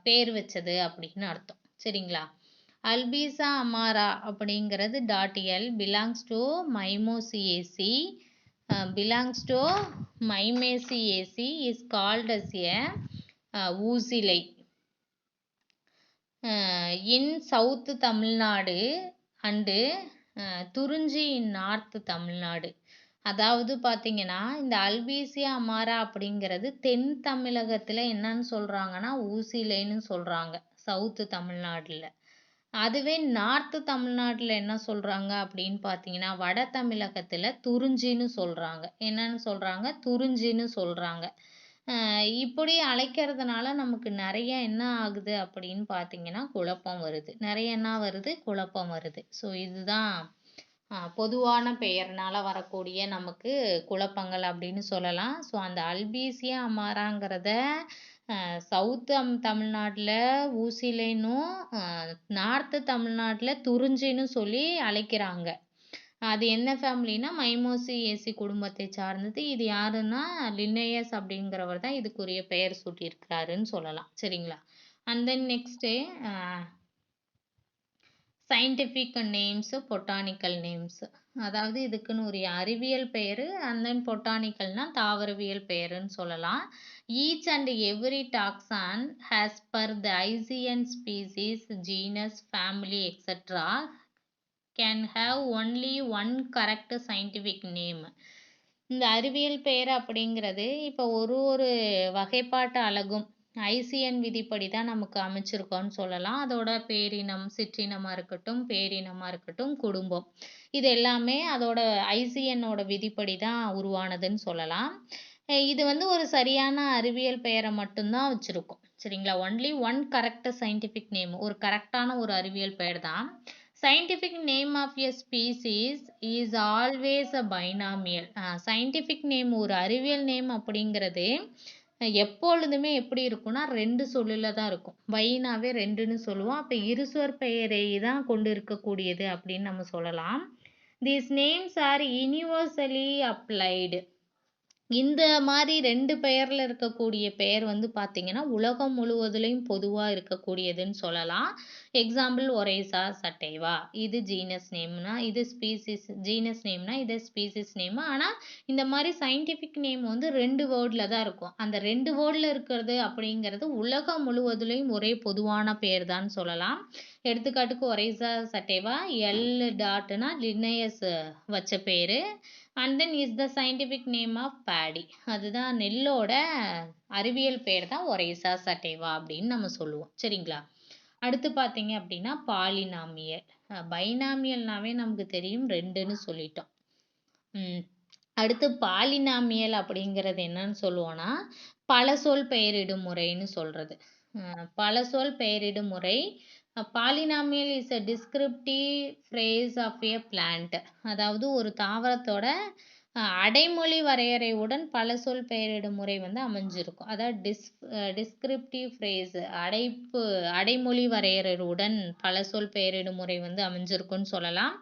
பேர் வச்சது அப்படின்னு அர்த்தம். சரிங்களா? அல்பிசா அமாரா அப்படிங்கிறது டாட்டி எல் belongs to Mimosaceae is called as a ஊசிலை in South தமிழ்நாடு அண்டு துறிஞ்சி இன் நார்த் தமிழ்நாடு. அதாவது பார்த்தீங்கன்னா இந்த அல்பீசியா அமாரா அப்படிங்கிறது தென் தமிழகத்தில் என்னன்னு சொல்கிறாங்கன்னா ஊசிலைன்னு சொல்கிறாங்க சவுத்து தமிழ்நாட்டில். அதுவே நார்த்து தமிழ்நாட்டில் என்ன சொல்கிறாங்க அப்படின்னு பார்த்தீங்கன்னா வட தமிழகத்தில் துறிஞ்சின்னு சொல்கிறாங்க. என்னன்னு சொல்கிறாங்க? துறிஞ்சின்னு சொல்கிறாங்க. இப்படி அழைக்கிறதுனால நமக்கு நிறைய என்ன ஆகுது அப்படின்னு பார்த்தீங்கன்னா குழப்பம் வருது. ஸோ இதுதான் பொதுவான பெயர்னால வரக்கூடிய நமக்கு குழப்பங்கள் அப்படின்னு சொல்லலாம். ஸோ அந்த அல்பீசியா அமாராங்கிறத சவுத்து தமிழ்நாட்டில் ஊசிலைன்னும் நார்த்து தமிழ்நாட்டில் துறிஞ்சின்னு சொல்லி அழைக்கிறாங்க. அது என்ன ஃபேமிலினா மைமோசியேசி குடும்பத்தை சார்ந்தது. இது யாருன்னா லின்னேயஸ் அப்படிங்கிறவர் தான் இதுக்குரிய பெயர் சூட்டியிருக்கிறாருன்னு சொல்லலாம். சரிங்களா? And then next scientific names, botanical names. அதாவது இதுக்குன்னு ஒரு அறிவியல் பெயர் அண்ட் தென் பொட்டானிக்கல்னா தாவரவியல் பெயருன்னு சொல்லலாம். Each and every taxon has per the ICN species genus family etcetera can have only one correct scientific name. இந்த அறிவியல் பெயர் அப்படிங்கிறது இப்போ ஒரு வகைப்பாட்டு அலகும் ஐசிஎன் விதிப்படி தான் நமக்கு அமைச்சிருக்கோம்னு சொல்லலாம். அதோட பேரினம், சிற்றினமாக இருக்கட்டும், குடும்பம், இது எல்லாமே அதோட ஐசிஎன்னோட விதிப்படி தான் உருவானதுன்னு சொல்லலாம். இது வந்து ஒரு சரியான அறிவியல் பெயரை மட்டும்தான் வச்சுருக்கோம். சரிங்களா? Only one correct scientific name, ஒரு கரெக்டான ஒரு அறிவியல் பெயர் தான். Scientific name of a species is always a binomial. Scientific name ஒரு அறிவியல் நேம் அப்படிங்கிறது எப்பொழுதுமே எப்படி இருக்கும்னா ரெண்டு சொல்லுல தான் இருக்கும். பைனாவே ரெண்டுன்னு சொல்லுவோம். அப்போ இருசொற் பெயரை தான் கொண்டு இருக்கக்கூடியது அப்படின்னு நம்ம சொல்லலாம். These names are universally applied. இந்த மாதிரி ரெண்டு பெயரில் இருக்கக்கூடிய பெயர் வந்து பார்த்தீங்கன்னா உலகம் முழுவதுலையும் பொதுவாக இருக்கக்கூடியதுன்னு சொல்லலாம். எக்ஸாம்பிள் ஒரேசா, சட்டைவா, இது ஜீனஸ் நேம்னா இது ஸ்பீசிஸ், ஜீனஸ் நேம்னா இது ஸ்பீசிஸ் நேம். ஆனால் இந்த மாதிரி சயின்டிஃபிக் நேம் வந்து ரெண்டு வேர்டில் தான் இருக்கும். அந்த ரெண்டு வேர்டில் இருக்கிறது அப்படிங்கிறது உலகம் முழுவதுலையும் ஒரே பொதுவான பெயர் தான் சொல்லலாம். எடுத்துக்காட்டுக்கு ஒரைசா சட்டேவா, எல் டாட்னா லின்னேயஸ் வச்ச பேரு. And then is the scientific name of paddy. அதுதான் நெல்லோட அறிவியல் பெயர் தான் ஒரைசா சட்டேவா அப்படின்னு நம்ம சொல்லுவோம். சரிங்களா? அடுத்து பார்த்தீங்க அப்படின்னா பாலினாமியல். பைனாமியல்னாவே நமக்கு தெரியும், 2ன்னு சொல்லிட்டோம். அடுத்து பாலினாமியல் அப்படிங்கிறது என்னன்னு சொல்லுவோம்னா, பல சொல் பெயரிடும் முறைன்னு சொல்றது. பல சொல் பெயரிடும் முறை. Polynomial is a descriptive phrase of a plant. அதாவது ஒரு தாவரத்தோட அடைமொழி வரையறையுடன் பல சொல் பெயரிடும் முறை வந்து அமைஞ்சிருக்கும். அதாவது டிஸ்கிரிப்டிவ் ஃப்ரேஸ், அடைமொழி வரையறையுடன் பல சொல் பெயரிடும் முறை வந்து அமைஞ்சிருக்கும்னு சொல்லலாம்.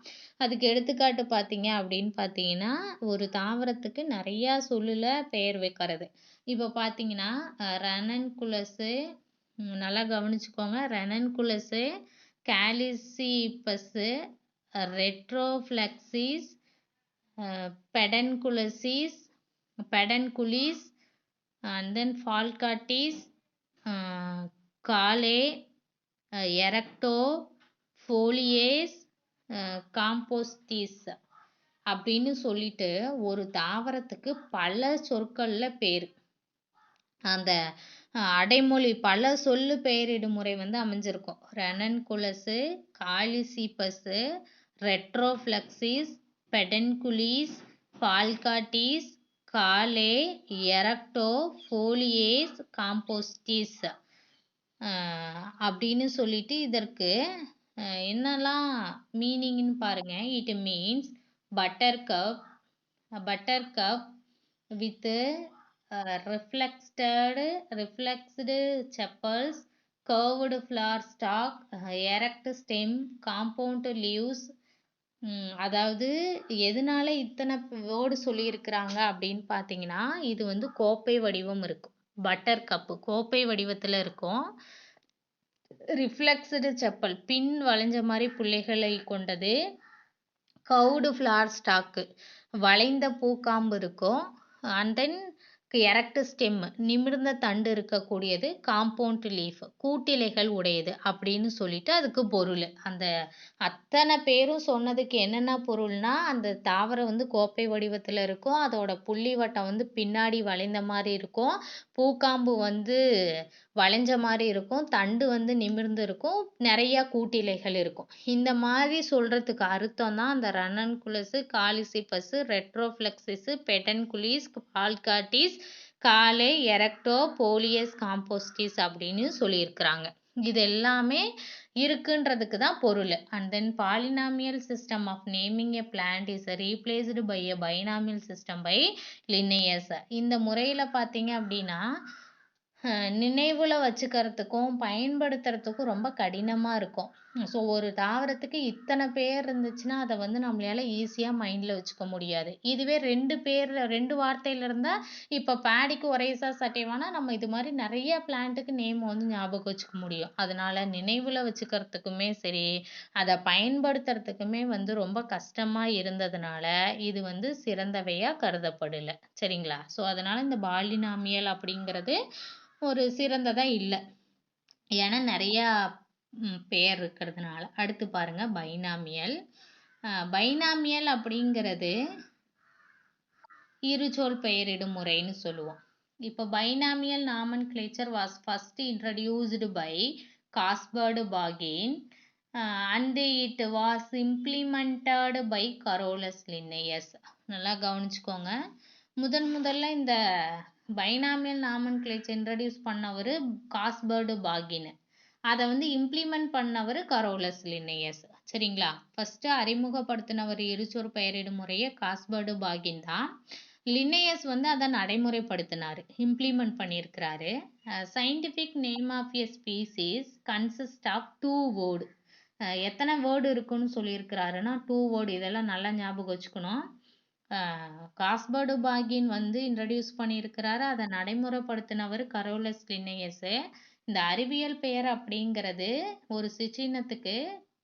அதுக்கு எடுத்துக்காட்டு பார்த்தீங்க அப்படின்னு பார்த்தீங்கன்னா, ஒரு தாவரத்துக்கு நிறையா சொல்லுல பெயர் வைக்கிறது. இப்போ பார்த்தீங்கன்னா ரனன்குலஸு, நல்லா கவனிச்சுக்கோங்க, ரனன்குலஸு, கேலிசிபஸு, ரெட்ரோஃப்ளெக்சிஸ், பெடன்குலசிஸ், பெடன்குலிஸ், அண்ட் தென் ஃபால்காட்டிஸ், காலே, எரக்டோ, ஃபோலியேஸ், காம்போஸ்டிஸ் அப்படின்னு சொல்லிட்டு ஒரு தாவரத்துக்கு பல சொற்கள்ல பேர், அந்த அடைமொழி பல சொல்லு பெயரிடும் முறை வந்து அமைஞ்சிருக்கும். ரனன்குலஸு, காலிசிபஸு, ரெட்ரோஃப்ளெக்சிஸ், பெடன்குலிஸ், ஃபால்காட்டிஸ், காலே, எரக்டோ, ஃபோலியேஸ், காம்போஸ்டிஸ் அப்படின்னு சொல்லிட்டு இதற்கு என்னெல்லாம் மீனிங்னு பாருங்க. It means buttercup with reflexed sepals, curved flower stalk, erect stem, compound leaves. அதாவது எதனால இத்தனை வேர்டு சொல்லியிருக்கிறாங்க அப்படின்னு பார்த்தீங்கன்னா, இது வந்து கோப்பை வடிவம் இருக்கும். பட்டர் கப்பு கோப்பை வடிவத்தில் இருக்கும். ரிஃப்ளெக்ஸ்டு செப்பல் பின் வளைஞ்ச மாதிரி புள்ளிகளை கொண்டது. கவுடு ஃப்ளார் ஸ்டாக்கு வளைந்த பூக்காம்பு இருக்கும். அண்ட் தென் எரக்ட் ஸ்டெம் நிமிர்ந்த தண்டு இருக்கக்கூடியது. காம்பவுண்ட் லீஃப் கூட்டிலைகள் உடையது அப்படின்னு சொல்லிட்டு அதுக்கு பொருள். அந்த அத்தனை பேரும் சொன்னதுக்கு என்னென்ன பொருள்னா, அந்த தாவரம் வந்து கோப்பை வடிவத்தில் இருக்கும், அதோட புள்ளி வட்டம் வந்து பின்னாடி வளைந்த மாதிரி இருக்கும், பூக்காம்பு வந்து வளைஞ்ச மாதிரி இருக்கும், தண்டு வந்து நிமிர்ந்து இருக்கும், நிறைய கூட்டிலைகள் இருக்கும். இந்த மாதிரி சொல்றதுக்கு அர்த்தம் தான் அந்த ரனன்குலஸ், காலிசிபஸ், ரெட்ரோஃப்ளெக்சிஸ், பெடன்குலிஸ், பால்காட்டிஸ், காலே, எரக்டோ, போலியஸ், காம்போஸ்டிஸ் அப்படின்னு சொல்லியிருக்கிறாங்க. இது எல்லாமே இருக்குன்றதுக்கு தான் பொருள். And then polynomial system of naming a plant is replaced by a binomial system by Linnaeus. இந்த முறையில் பார்த்தீங்க அப்படின்னா நினைவுல வச்சுக்கிறதுக்கும் பயன்படுத்துறதுக்கும் ரொம்ப கடினமாக இருக்கும். ஸோ ஒரு தாவரத்துக்கு இத்தனை பேர் இருந்துச்சுன்னா அதை வந்து நம்மளால ஈஸியாக மைண்டில் வச்சுக்க முடியாது. இதுவே 2 வார்த்தையில் இருந்தால், இப்போ பேடிக்கு ஒரைசா சட்டேவானா நம்ம இது மாதிரி நிறைய பிளான்ட்டுக்கு நேம் வந்து ஞாபகம் வச்சுக்க முடியும். அதனால நினைவில் வச்சுக்கிறதுக்குமே சரி, அதை பயன்படுத்துறதுக்குமே வந்து ரொம்ப கஷ்டமாக இருந்ததுனால இது வந்து சிறந்தவையாக கருதப்படலை. சரிங்களா? ஸோ அதனால இந்த பாலினாமியல் அப்படிங்கிறது ஒரு சிறந்ததா இல்லை, ஏன்னா நிறையா பெயர் இருக்கிறதுனால. அடுத்து பாருங்க பைனாமியல். பைனாமியல் அப்படிங்கிறது இருசொல் பெயரிடும் முறைன்னு சொல்லுவோம். இப்போ binomial nomenclature was first introduced by Gaspard Bauhin and it was implemented by Carolus Linnaeus. நல்லா கவனிச்சுக்கோங்க. முதல்ல இந்த பைனாமியல் நாமன்கிளேச்சர் இன்ட்ரடியூஸ் பண்ணவர் காஸ்பர்டு பாகின், அதை வந்து இம்ப்ளிமெண்ட் பண்ணவர் கரோலஸ் லின்னேயஸ். சரிங்களா? ஃபர்ஸ்ட் அறிமுகப்படுத்தினவர் இருசொல் பெயரிடும் முறையை காஸ்பர்டு பாகின் தான். லின்னேயஸ் வந்து அதை நடைமுறைப்படுத்தினார், இம்ப்ளிமெண்ட் பண்ணியிருக்கிறாரு. Scientific name of a species consist of 2 word. எத்தனை வேர்டு இருக்குன்னு சொல்லியிருக்கிறாருன்னா 2 வேர்டு. இதெல்லாம் நல்லா ஞாபகம் வச்சுக்கணும். காஸ்பர்டு பாகின் வந்து இன்ட்ரடியூஸ் பண்ணியிருக்கிறாரு, அதை நடைமுறைப்படுத்தினவர் கரோலஸ் லின்னேயஸ். இந்த அறிவியல் பெயர் அப்படிங்கிறது ஒரு சிற்றினத்துக்கு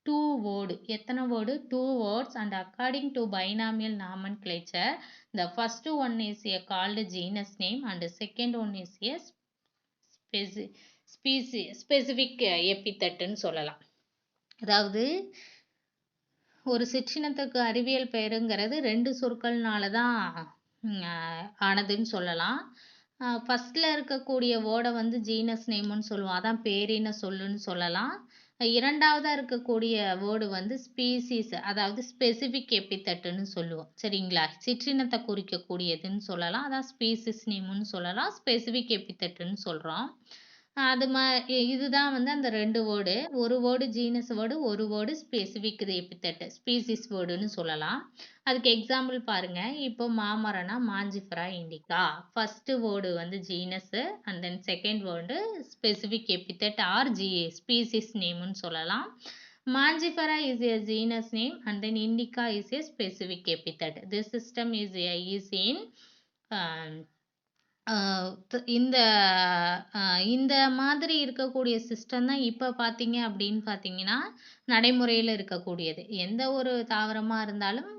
2 வேர்டு. எத்தனை word? 2 words. And according to binomial nomenclature the first one is a called genus name and the second one is a specific epithet ன்னு சொல்லலாம். அதாவது ஒரு சிற்றினத்துக்கு அறிவியல் பெயருங்கிறது 2 சொற்கள்னால தான் ஆனதுன்னு சொல்லலாம். ஃபர்ஸ்ட்ல இருக்கக்கூடிய வேர்டை வந்து ஜீனஸ் நேம்னு சொல்லுவோம். அதான் பேரின சொல்லுன்னு சொல்லலாம். இரண்டாவதா இருக்கக்கூடிய வேர்டு வந்து ஸ்பீசிஸ், அதாவது ஸ்பெசிஃபிக் எபித்தட்டுன்னு சொல்லுவோம். சரிங்களா? சிற்றினத்தை குறிக்கக்கூடியதுன்னு சொல்லலாம். அதான் ஸ்பீசிஸ் நேம்னு சொல்லலாம். ஸ்பெசிஃபிக் எபித்தட்டுன்னு சொல்றோம். அது இதுதான் வந்து அந்த 2 வேர்டு. ஒரு வேர்டு ஜீனஸ் வேர்டு, ஒரு வேர்டு ஸ்பெசிஃபிக் எபித்தட், ஸ்பீசிஸ் வேர்டுன்னு சொல்லலாம். அதுக்கு எக்ஸாம்பிள் பாருங்க. இப்போ மாமரம்னா மாஞ்சிஃபெரா இண்டிகா. ஃபர்ஸ்ட் வேர்டு வந்து genus and then second word specific epithet or species நேம்னு சொல்லலாம். Mangifera is a genus name and then indica is a specific epithet. This system is in um, இந்த இந்த மாதிரி இருக்கக்கூடிய சிஸ்டம் தான் இப்போ பார்த்தீங்க அப்படின்னு பார்த்தீங்கன்னா நடைமுறையில் இருக்கக்கூடியது. எந்த ஒரு தாவரமாக இருந்தாலும்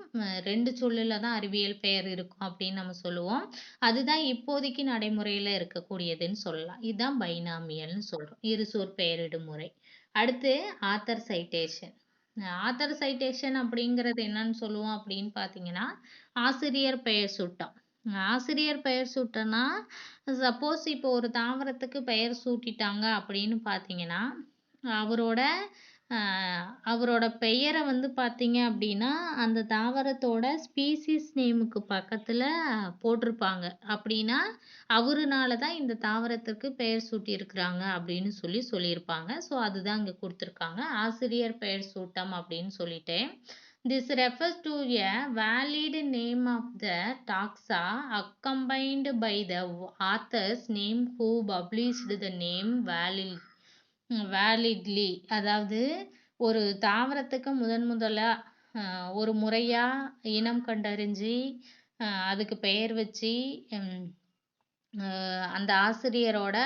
2 சொல்லில் தான் அறிவியல் பெயர் இருக்கும் அப்படின்னு நம்ம சொல்லுவோம். அதுதான் இப்போதைக்கு நடைமுறையில் இருக்கக்கூடியதுன்னு சொல்லலாம். இதுதான் பைனாமியல்னு சொல்கிறோம், இருசொற் பெயரிடும் முறை. அடுத்து ஆத்தர் சைட்டேஷன். ஆத்தர் சைட்டேஷன் அப்படிங்கிறது என்னன்னு சொல்லுவோம் அப்படின்னு பார்த்தீங்கன்னா ஆசிரியர் பெயர் சூட்டம். ஆசிரியர் பெயர் சூட்டனா சப்போஸ் இப்போ ஒரு தாவரத்துக்கு பெயர் சூட்டிட்டாங்க அப்படின்னு பார்த்தீங்கன்னா அவரோட அவரோட பெயரை வந்து பார்த்தீங்க அப்படின்னா அந்த தாவரத்தோட ஸ்பீசிஸ் நேமுக்கு பக்கத்தில் போட்டிருப்பாங்க. அப்படின்னா அவருனால தான் இந்த தாவரத்திற்கு பெயர் சூட்டியிருக்கிறாங்க அப்படின்னு சொல்லியிருப்பாங்க. ஸோ அதுதான் இங்கே கொடுத்துருக்காங்க, ஆசிரியர் பெயர் சூட்டம் அப்படின்னு சொல்லிட்டு. This refers to a valid name of the taxa accompanied by the author's name who published the name validly. அதாவது ஒரு தாவரத்துக்கு முதல்ல ஒரு முறையா இனம் கண்டறிஞ்சு அதுக்கு பெயர் வச்சு அந்த ஆசிரியரோட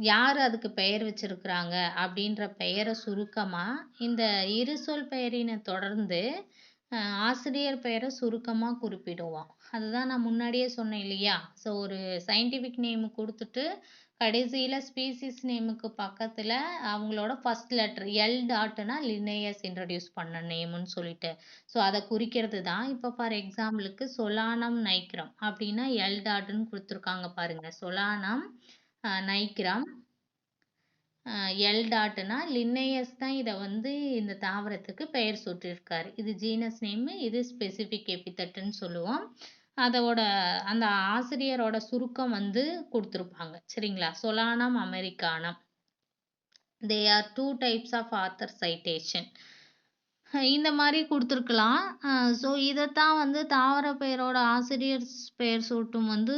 யார் அதுக்கு பெயர் வச்சிருக்கிறாங்க அப்படின்ற பெயரை சுருக்கமாக இந்த இருசொல் பெயரினை தொடர்ந்து ஆசிரியர் பெயரை சுருக்கமாக குறிப்பிடுவோம். அதுதான் நான் முன்னாடியே சொன்னேன் இல்லையா? ஸோ ஒரு சயின்டிஃபிக் நேமு கொடுத்துட்டு கடைசியில் ஸ்பீசிஸ் நேமுக்கு பக்கத்தில் அவங்களோட ஃபர்ஸ்ட் லெட்டர் எல் டாட்னா லினேயஸ் இன்ட்ரடியூஸ் பண்ண நேமுன்னு சொல்லிட்டு ஸோ அதை குறிக்கிறது தான். இப்போ ஃபார் எக்ஸாம்பிளுக்கு சொலானம் நைக்ரம் அப்படின்னா எல் டாட்னு கொடுத்துருக்காங்க பாருங்க. சொலானம் நைக்ரம் எல் டாட்னா லின்னேயஸ் தான் இதை வந்து இந்த தாவரத்துக்கு பெயர் சூட்டியிருக்காரு. இது ஜீனஸ் நேமு, இது ஸ்பெசிஃபிக் எபித்தட்டுன்னு சொல்லுவோம். அதோட அந்த ஆசிரியரோட சுருக்கம் வந்து கொடுத்துருப்பாங்க. சரிங்களா? Solanum americanum. They are 2 types of author citation. இந்த மாதிரி கொடுத்துருக்கலாம். ஸோ இதைத்தான் வந்து தாவர பெயரோட ஆசிரியர் பெயர் சூட்டும் வந்து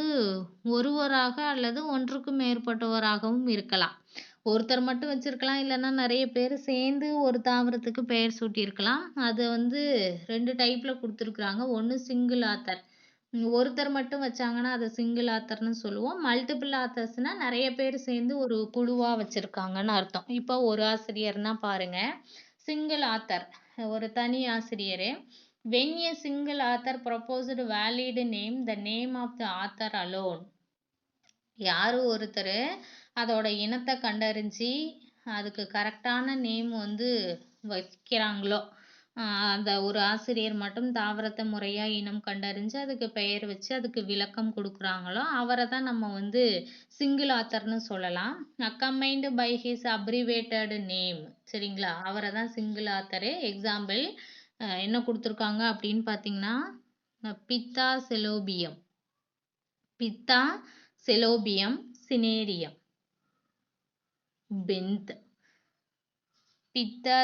ஒருவராக அல்லது ஒன்றுக்கு மேற்பட்டவராகவும் இருக்கலாம். ஒருத்தர் மட்டும் வச்சிருக்கலாம், இல்லைன்னா நிறைய பேர் சேர்ந்து ஒரு தாவரத்துக்கு பெயர் சூட்டியிருக்கலாம். அதை வந்து 2 டைப்பில் கொடுத்துருக்குறாங்க. ஒன்று சிங்கிள் ஆத்தர், ஒருத்தர் மட்டும் வச்சாங்கன்னா அதை சிங்கிள் ஆத்தர்னு சொல்லுவோம். மல்டிபிள் ஆத்தர்ஸ்னால் நிறைய பேர் சேர்ந்து ஒரு குழுவாக வச்சுருக்காங்கன்னு அர்த்தம். இப்போ ஒரு ஆசிரியர்னா பாருங்க, சிங்கிள் ஆத்தர் ஒரு தனி ஆசிரியர். when a single author proposed valid name, the name of the author alone. யார் ஒருத்தர் அதோட இனத்தை கண்டறிஞ்சு அதுக்கு கரெக்டான நேம் வந்து வைக்கிறாங்களோ, அந்த ஒரு ஆசிரியர் மட்டும் தாவரத்தை முறையாக இனம் கண்டறிஞ்சு அதுக்கு பெயர் வச்சு அதுக்கு விளக்கம் கொடுக்குறாங்களோ அவரை தான் நம்ம வந்து சிங்கிள் ஆத்தர்னு சொல்லலாம். Accompanied by his abbreviated name. சரிங்களா? அவரை தான் சிங்கிள் ஆத்தரு. எக்ஸாம்பிள் என்ன கொடுத்துருக்காங்க அப்படின்னு பார்த்தீங்கன்னா பித்தா செலோபியம், பித்தா செலோபியம் சினேரியம் பென்த், பித்தா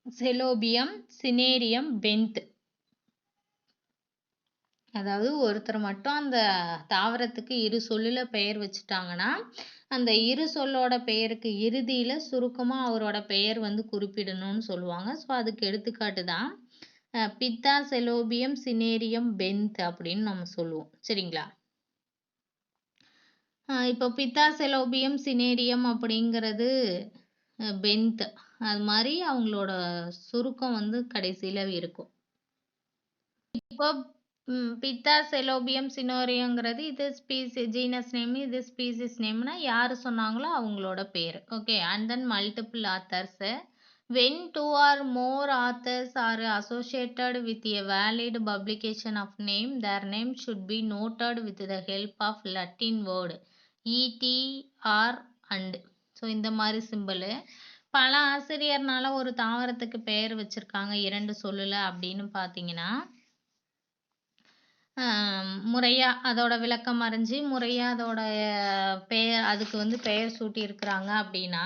செலோபியம் சினேரியம் பென்த். அதாவது ஒருத்தர் மட்டும் அந்த தாவரத்துக்கு இரு சொல்லுல பெயர் வச்சுட்டாங்கன்னா அந்த இரு சொல்லோட பெயருக்கு இறுதியில் சுருக்கமாக அவரோட பெயர் வந்து குறிப்பிடணும்னு சொல்லுவாங்க. ஸோ அதுக்கு எடுத்துக்காட்டு தான் பித்தா செலோபியம் சினேரியம் பென்த் அப்படின்னு நம்ம சொல்லுவோம். சரிங்களா? இப்போ பித்தா செலோபியம் சினேரியம் அப்படிங்கிறது பென்த், அது மாதிரி அவங்களோட சுருக்கம் வந்து கடைசியில் இருக்கும். இப்போ பித்தா செலோபியம் சினோரியோங்கிறது இது ஜீனஸ் நேம், இது ஸ்பீசிஸ் நேம்னா யார் சொன்னாங்களோ அவங்களோட பேர். Okay. And then multiple authors. When two or more authors are associated with a valid publication of name, their name should be noted with the help of Latin word et or and. So இந்த மாதிரி simple. பல ஆசிரியர்னால ஒரு தாவரத்துக்கு பெயர் வச்சிருக்காங்க 2 சொல்லல அப்படின்னு பார்த்தீங்கன்னா, முறையா அதோட விளக்கம் அறிஞ்சு முறையா அதோட பெயர் அதுக்கு பெயர் சூட்டி இருக்கிறாங்க அப்படின்னா,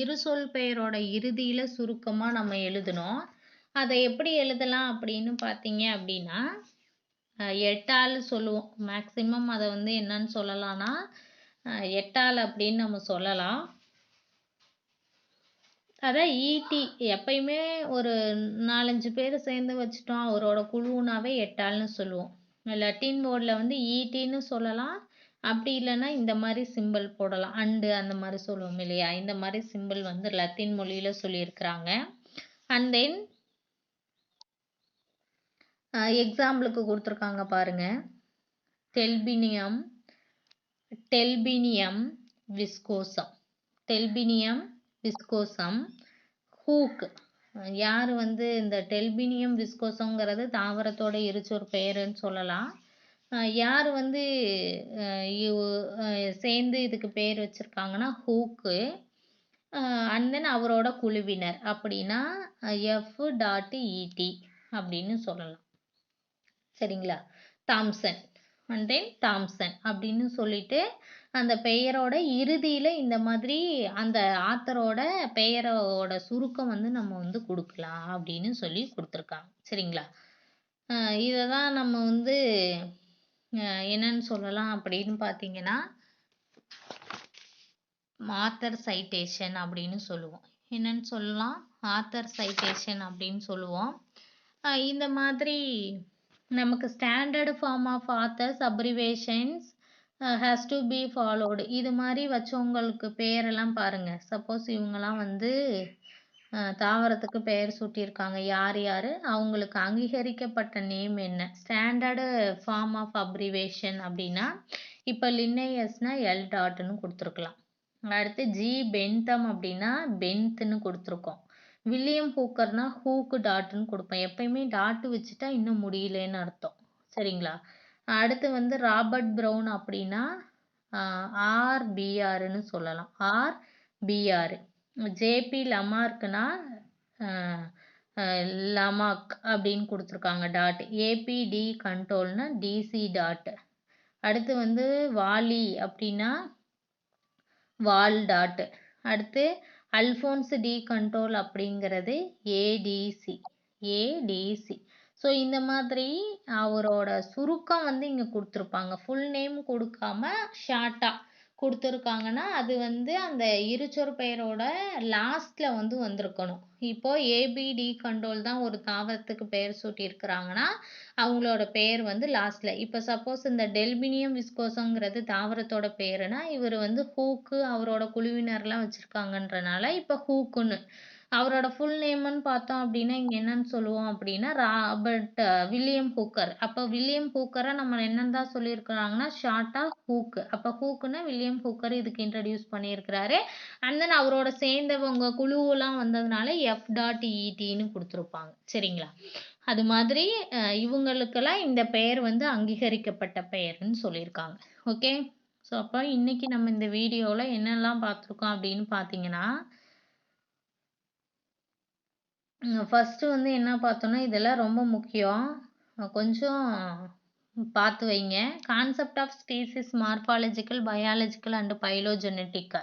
இருசொல் பெயரோட இறுதியில சுருக்கமா நம்ம எழுதணும். அதை எப்படி எழுதலாம் அப்படின்னு பார்த்தீங்க அப்படின்னா, எட்டால் சொல்லுவோம். மேக்சிமம் அதை என்னன்னு சொல்லலாம்னா, எட்டால் அப்படின்னு நம்ம சொல்லலாம். அதான் ஈட்டி எப்பயுமே ஒரு 4-5 பேர் சேர்ந்து வச்சுட்டோம் அவரோட குழுனாவே எட்டால்னு சொல்லுவோம். லத்தீன் வேர்டில் ஈட்டின்னு சொல்லலாம். அப்படி இல்லைன்னா இந்த மாதிரி சிம்பிள் போடலாம். அண்டு அந்த மாதிரி சொல்லுவோம் இல்லையா, இந்த மாதிரி சிம்பிள் லத்தீன் மொழியில சொல்லியிருக்கிறாங்க. அண்ட் தென் எக்ஸாம்பிளுக்கு கொடுத்துருக்காங்க பாருங்க. Delphinium viscosum, Delphinium viscosum. Hook யார் இந்த டெல்பினியம் விஸ்கோசங்கிறது தாவரத்தோட இருச்சொரு பெயருன்னு சொல்லலாம். யார் சேர்ந்து இதுக்கு பேர் வச்சிருக்காங்கன்னா ஹூக்கு. அண்ட் தென் அவரோட குழுவினர் அப்படின்னா F.E.T அப்படின்னு சொல்லலாம். சரிங்களா. தாம்சன் அண்ட் தென் தாம்சன் அப்படின்னு சொல்லிட்டு அந்த பெயரோட இறுதியில இந்த மாதிரி அந்த ஆத்தரோட பெயரோட சுருக்கம் நம்ம கொடுக்கலாம் அப்படின்னு சொல்லி கொடுத்துருக்காங்க. சரிங்களா. இதை தான் நம்ம என்னன்னு சொல்லலாம் அப்படின்னு பார்த்தீங்கன்னா, ஆத்தர் சைட்டேஷன் அப்படின்னு சொல்லுவோம். என்னன்னு சொல்லலாம், ஆத்தர் சைட்டேஷன் அப்படின்னு சொல்லுவோம். இந்த மாதிரி நமக்கு standard form of authors abbreviations has to be followed. இது மாதிரி வச்சவங்களுக்கு பேரெல்லாம் பாருங்க. சப்போஸ் இவங்கெல்லாம் தாவரத்துக்கு பெயர் சூட்டியிருக்காங்க. யார் யார், அவங்களுக்கு அங்கீகரிக்கப்பட்ட நேம் என்ன, ஸ்டாண்டர்டு ஃபார்ம் ஆஃப் அப்ரிவேஷன் அப்படின்னா இப்போ லின்னேயஸ்னா எல் டாட்னு கொடுத்துருக்கலாம். அடுத்து ஜி பென்தம் அப்படின்னா பென்த்னு கொடுத்துருக்கோம். வில்லியம் ஹூக்கர்னா ஹூக்கு டாட்னு கொடுப்போம். எப்பயுமே டாட்டு வச்சுட்டா இன்னும் முடியலன்னு அர்த்தம். சரிங்களா. அடுத்து ராபர்ட் ப்ரௌன் அப்படின்னா RBRன்னு சொல்லலாம். RBR. ஜேபி லமார்க்னா லமாக் அப்படின்னு கொடுத்துருக்காங்க டாட். ஏபிடி கண்ட்ரோல்னா டிசி டாட். அடுத்து வாலி அப்படின்னா வால் டாட். அடுத்து அல்ஃபோன்ஸ் டி கண்ட்ரோல் அப்படிங்கிறது ஏடிசி. ஸோ இந்த மாதிரி அவரோட சுருக்கம் இங்கே கொடுத்துருப்பாங்க. ஃபுல் நேம் கொடுக்காம ஷார்ட்டாக கொடுத்துருக்காங்கன்னா அது அந்த இருச்சொரு பெயரோட லாஸ்ட்ல வந்திருக்கணும். இப்போ ஏபிடி கண்ட்ரோல் தான் ஒரு தாவரத்துக்கு பெயர் சூட்டி இருக்கிறாங்கன்னா அவங்களோட பெயர் லாஸ்ட்ல. இப்போ சப்போஸ் இந்த டெல்பினியம் விஸ்கோசங்கிறது தாவரத்தோட பெயருனா இவர் ஹூக்கு அவரோட குழுவினர்லாம் வச்சிருக்காங்கன்றனால இப்போ ஹூக்குன்னு. அவரோட ஃபுல் நேம்னு பார்த்தோம் அப்படின்னா இங்கே என்னன்னு சொல்லுவோம் அப்படின்னா ராபர்ட் வில்லியம் ஹூக்கர். அப்போ வில்லியம் ஹூக்கரை நம்ம என்னன்னு தான் சொல்லியிருக்கிறாங்கன்னா ஷார்ட்டாக ஹூக்கு. அப்போ ஹூக்குன்னா வில்லியம் ஹூக்கர் இதுக்கு இன்ட்ரடியூஸ் பண்ணியிருக்கிறாரு. அண்ட் தென் அவரோட சேர்ந்தவங்க குழுவெல்லாம் வந்ததுனால F.E.Tன்னு கொடுத்துருப்பாங்க. சரிங்களா. அது மாதிரி இவங்களுக்கெல்லாம் இந்த பெயர் அங்கீகரிக்கப்பட்ட பெயர்னு சொல்லியிருக்காங்க. ஓகே. ஸோ அப்போ இன்னைக்கு நம்ம இந்த வீடியோவில் என்னெல்லாம் பார்த்துருக்கோம் அப்படின்னு பார்த்தீங்கன்னா, ஃபர்ஸ்ட் என்ன பார்த்தோம்னா இதெல்லாம் ரொம்ப முக்கியம். கொஞ்சம் பார்த்து வைங்க. Concept of species morphological biological and phylogenetic.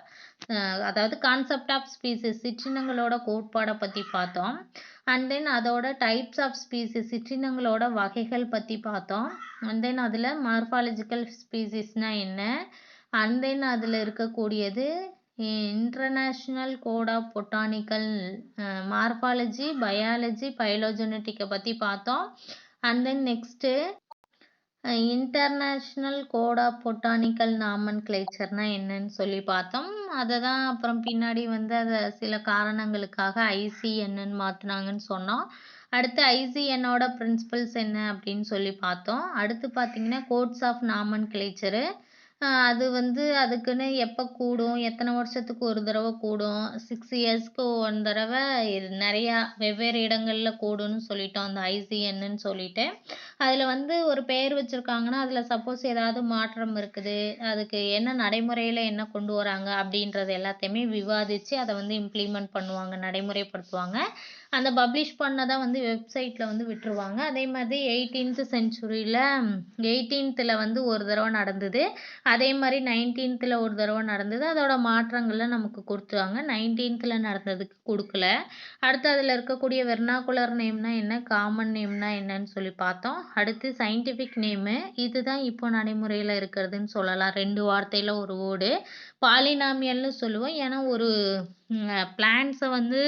அதாவது கான்செப்ட் ஆஃப் ஸ்பீசிஸ் சிற்றினங்களோட கோட்பாடை பற்றி பார்த்தோம். அண்ட் தென் அதோட டைப்ஸ் ஆஃப் ஸ்பீசிஸ் சிற்றினங்களோட வகைகள் பற்றி பார்த்தோம். அண்ட் தென் அதில் மார்பாலஜிக்கல் ஸ்பீசிஸ்னா என்ன, அண்ட் தென் அதில் இருக்கக்கூடியது international code of botanical morphology biology பைலோஜெனட்டிக்கை பற்றி பார்த்தோம். And then next international code of botanical நாமன்கிளேச்சர்னா என்னன்னு சொல்லி பார்த்தோம். அதை தான் அப்புறம் பின்னாடி அதை சில காரணங்களுக்காக ICNன்னு மாற்றினாங்கன்னு சொன்னோம். அடுத்து ஐசிஎன்னோட பிரின்சிபல்ஸ் என்ன அப்படின்னு சொல்லி பார்த்தோம். அடுத்து பார்த்தீங்கன்னா கோட்ஸ் ஆஃப் நாமன்கிளேச்சரு. அது வந்து அதுக்குன்னு எப்போ கூடும், எத்தனை வருஷத்துக்கு ஒரு தடவை கூடும், 6 இயர்ஸ்க்கு ஒன் தடவை இது நிறையா வெவ்வேறு இடங்களில் கூடும்னு சொல்லிட்டோம் அந்த ஐசிஎன்னு சொல்லிட்டு. அதில் வந்து ஒரு பெயர் வச்சுருக்காங்கன்னா அதில் சப்போஸ் ஏதாவது மாற்றம் இருக்குது, அதுக்கு என்ன நடைமுறையில் என்ன கொண்டு வராங்க அப்படின்றது எல்லாத்தையுமே விவாதித்து அதை வந்து இம்ப்ளிமெண்ட் பண்ணுவாங்க, நடைமுறைப்படுத்துவாங்க. அந்த பப்ளிஷ் பண்ணதை வந்து வெப்சைட்டில் வந்து விட்டுருவாங்க. அதே மாதிரி 18th செஞ்சுரியில் 18th வந்து ஒரு தடவை நடந்தது. அதே மாதிரி 19th ஒரு தடவை நடந்தது. அதோட மாற்றங்களை நமக்கு கொடுத்தாங்க. 19th நடந்ததுக்கு கொடுக்கல. அடுத்து அதில் இருக்கக்கூடிய வெர்னாகுலர் நேம்னா என்ன, காமன் நேம்னா என்னன்னு சொல்லி பார்த்தோம். அடுத்து சயின்டிஃபிக் நேமு, இதுதான் இப்போ நடைமுறையில் இருக்கிறதுன்னு சொல்லலாம். 2 வார்த்தையில் ஒரு வேர்டு. பாலினாமியல்னு சொல்லுவோம். ஏன்னா ஒரு பிளான்ஸை வந்து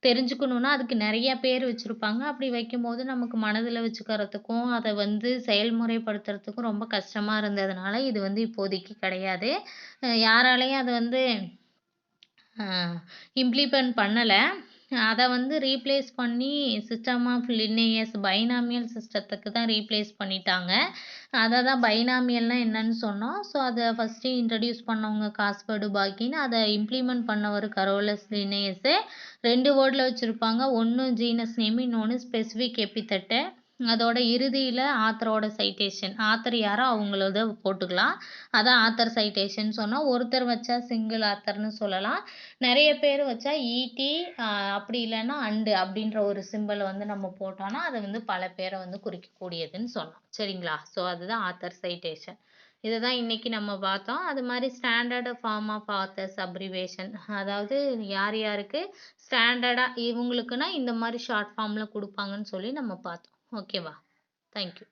தெரிஞ்சுக்கணுன்னா அதுக்கு நிறைய பேர் வச்சுருப்பாங்க. அப்படி வைக்கும்போது நமக்கு மனதில் வச்சுக்கிறதுக்கும் அதை வந்து செயல்முறைப்படுத்துறதுக்கும் ரொம்ப கஷ்டமாக இருந்ததுனால இது வந்து இப்போதைக்கு கிடையாது. யாராலையும் அதை வந்து இம்ப்ளிமெண்ட் பண்ணலை. அதை வந்து ரீப்ளேஸ் பண்ணி சிஸ்டம் ஆஃப் லினியஸ் பைனாமியல் சிஸ்டத்துக்கு தான் ரீப்ளேஸ் பண்ணிட்டாங்க. அதை தான் பைனாமியல்னா என்னன்னு சொன்னோம். ஸோ அதை ஃபஸ்ட்டு இன்ட்ரடியூஸ் பண்ணவங்க காஸ்பர்டு பாக்கின்னு, அதை இம்ப்ளிமெண்ட் பண்ணவர் கரோலஸ் லினேயஸு. 2 வேர்டில் வச்சுருப்பாங்க. ஒன்று ஜீனஸ் நேம், இன்னொன்று ஸ்பெசிஃபிக் எபித்தட்டு. அதோட இறுதியில் ஆத்தரோட சைட்டேஷன், ஆத்தர் யாரோ அவங்களத போட்டுக்கலாம். அதான் ஆத்தர் சைட்டேஷன் சொன்னால். ஒருத்தர் வச்சா சிங்கிள் ஆத்தர்னு சொல்லலாம். நிறைய பேர் வச்சா ஈடி அப்படி இல்லைன்னா அண்டு அப்படின்ற ஒரு சிம்பிளை வந்து நம்ம போட்டோம்னா அதை வந்து பல பேரை வந்து குறிக்கக்கூடியதுன்னு சொன்னோம். சரிங்களா? ஸோ அதுதான் ஆத்தர் சைட்டேஷன். இதை தான் இன்னைக்கு நம்ம பார்த்தோம். அது மாதிரி standard form of authors abbreviation, அதாவது யார் யாருக்கு ஸ்டாண்டர்டாக இவங்களுக்குன்னா இந்த மாதிரி ஷார்ட் ஃபார்மில் கொடுப்பாங்கன்னு சொல்லி நம்ம பார்த்தோம். ஓகேவா? தேங்க்யூ.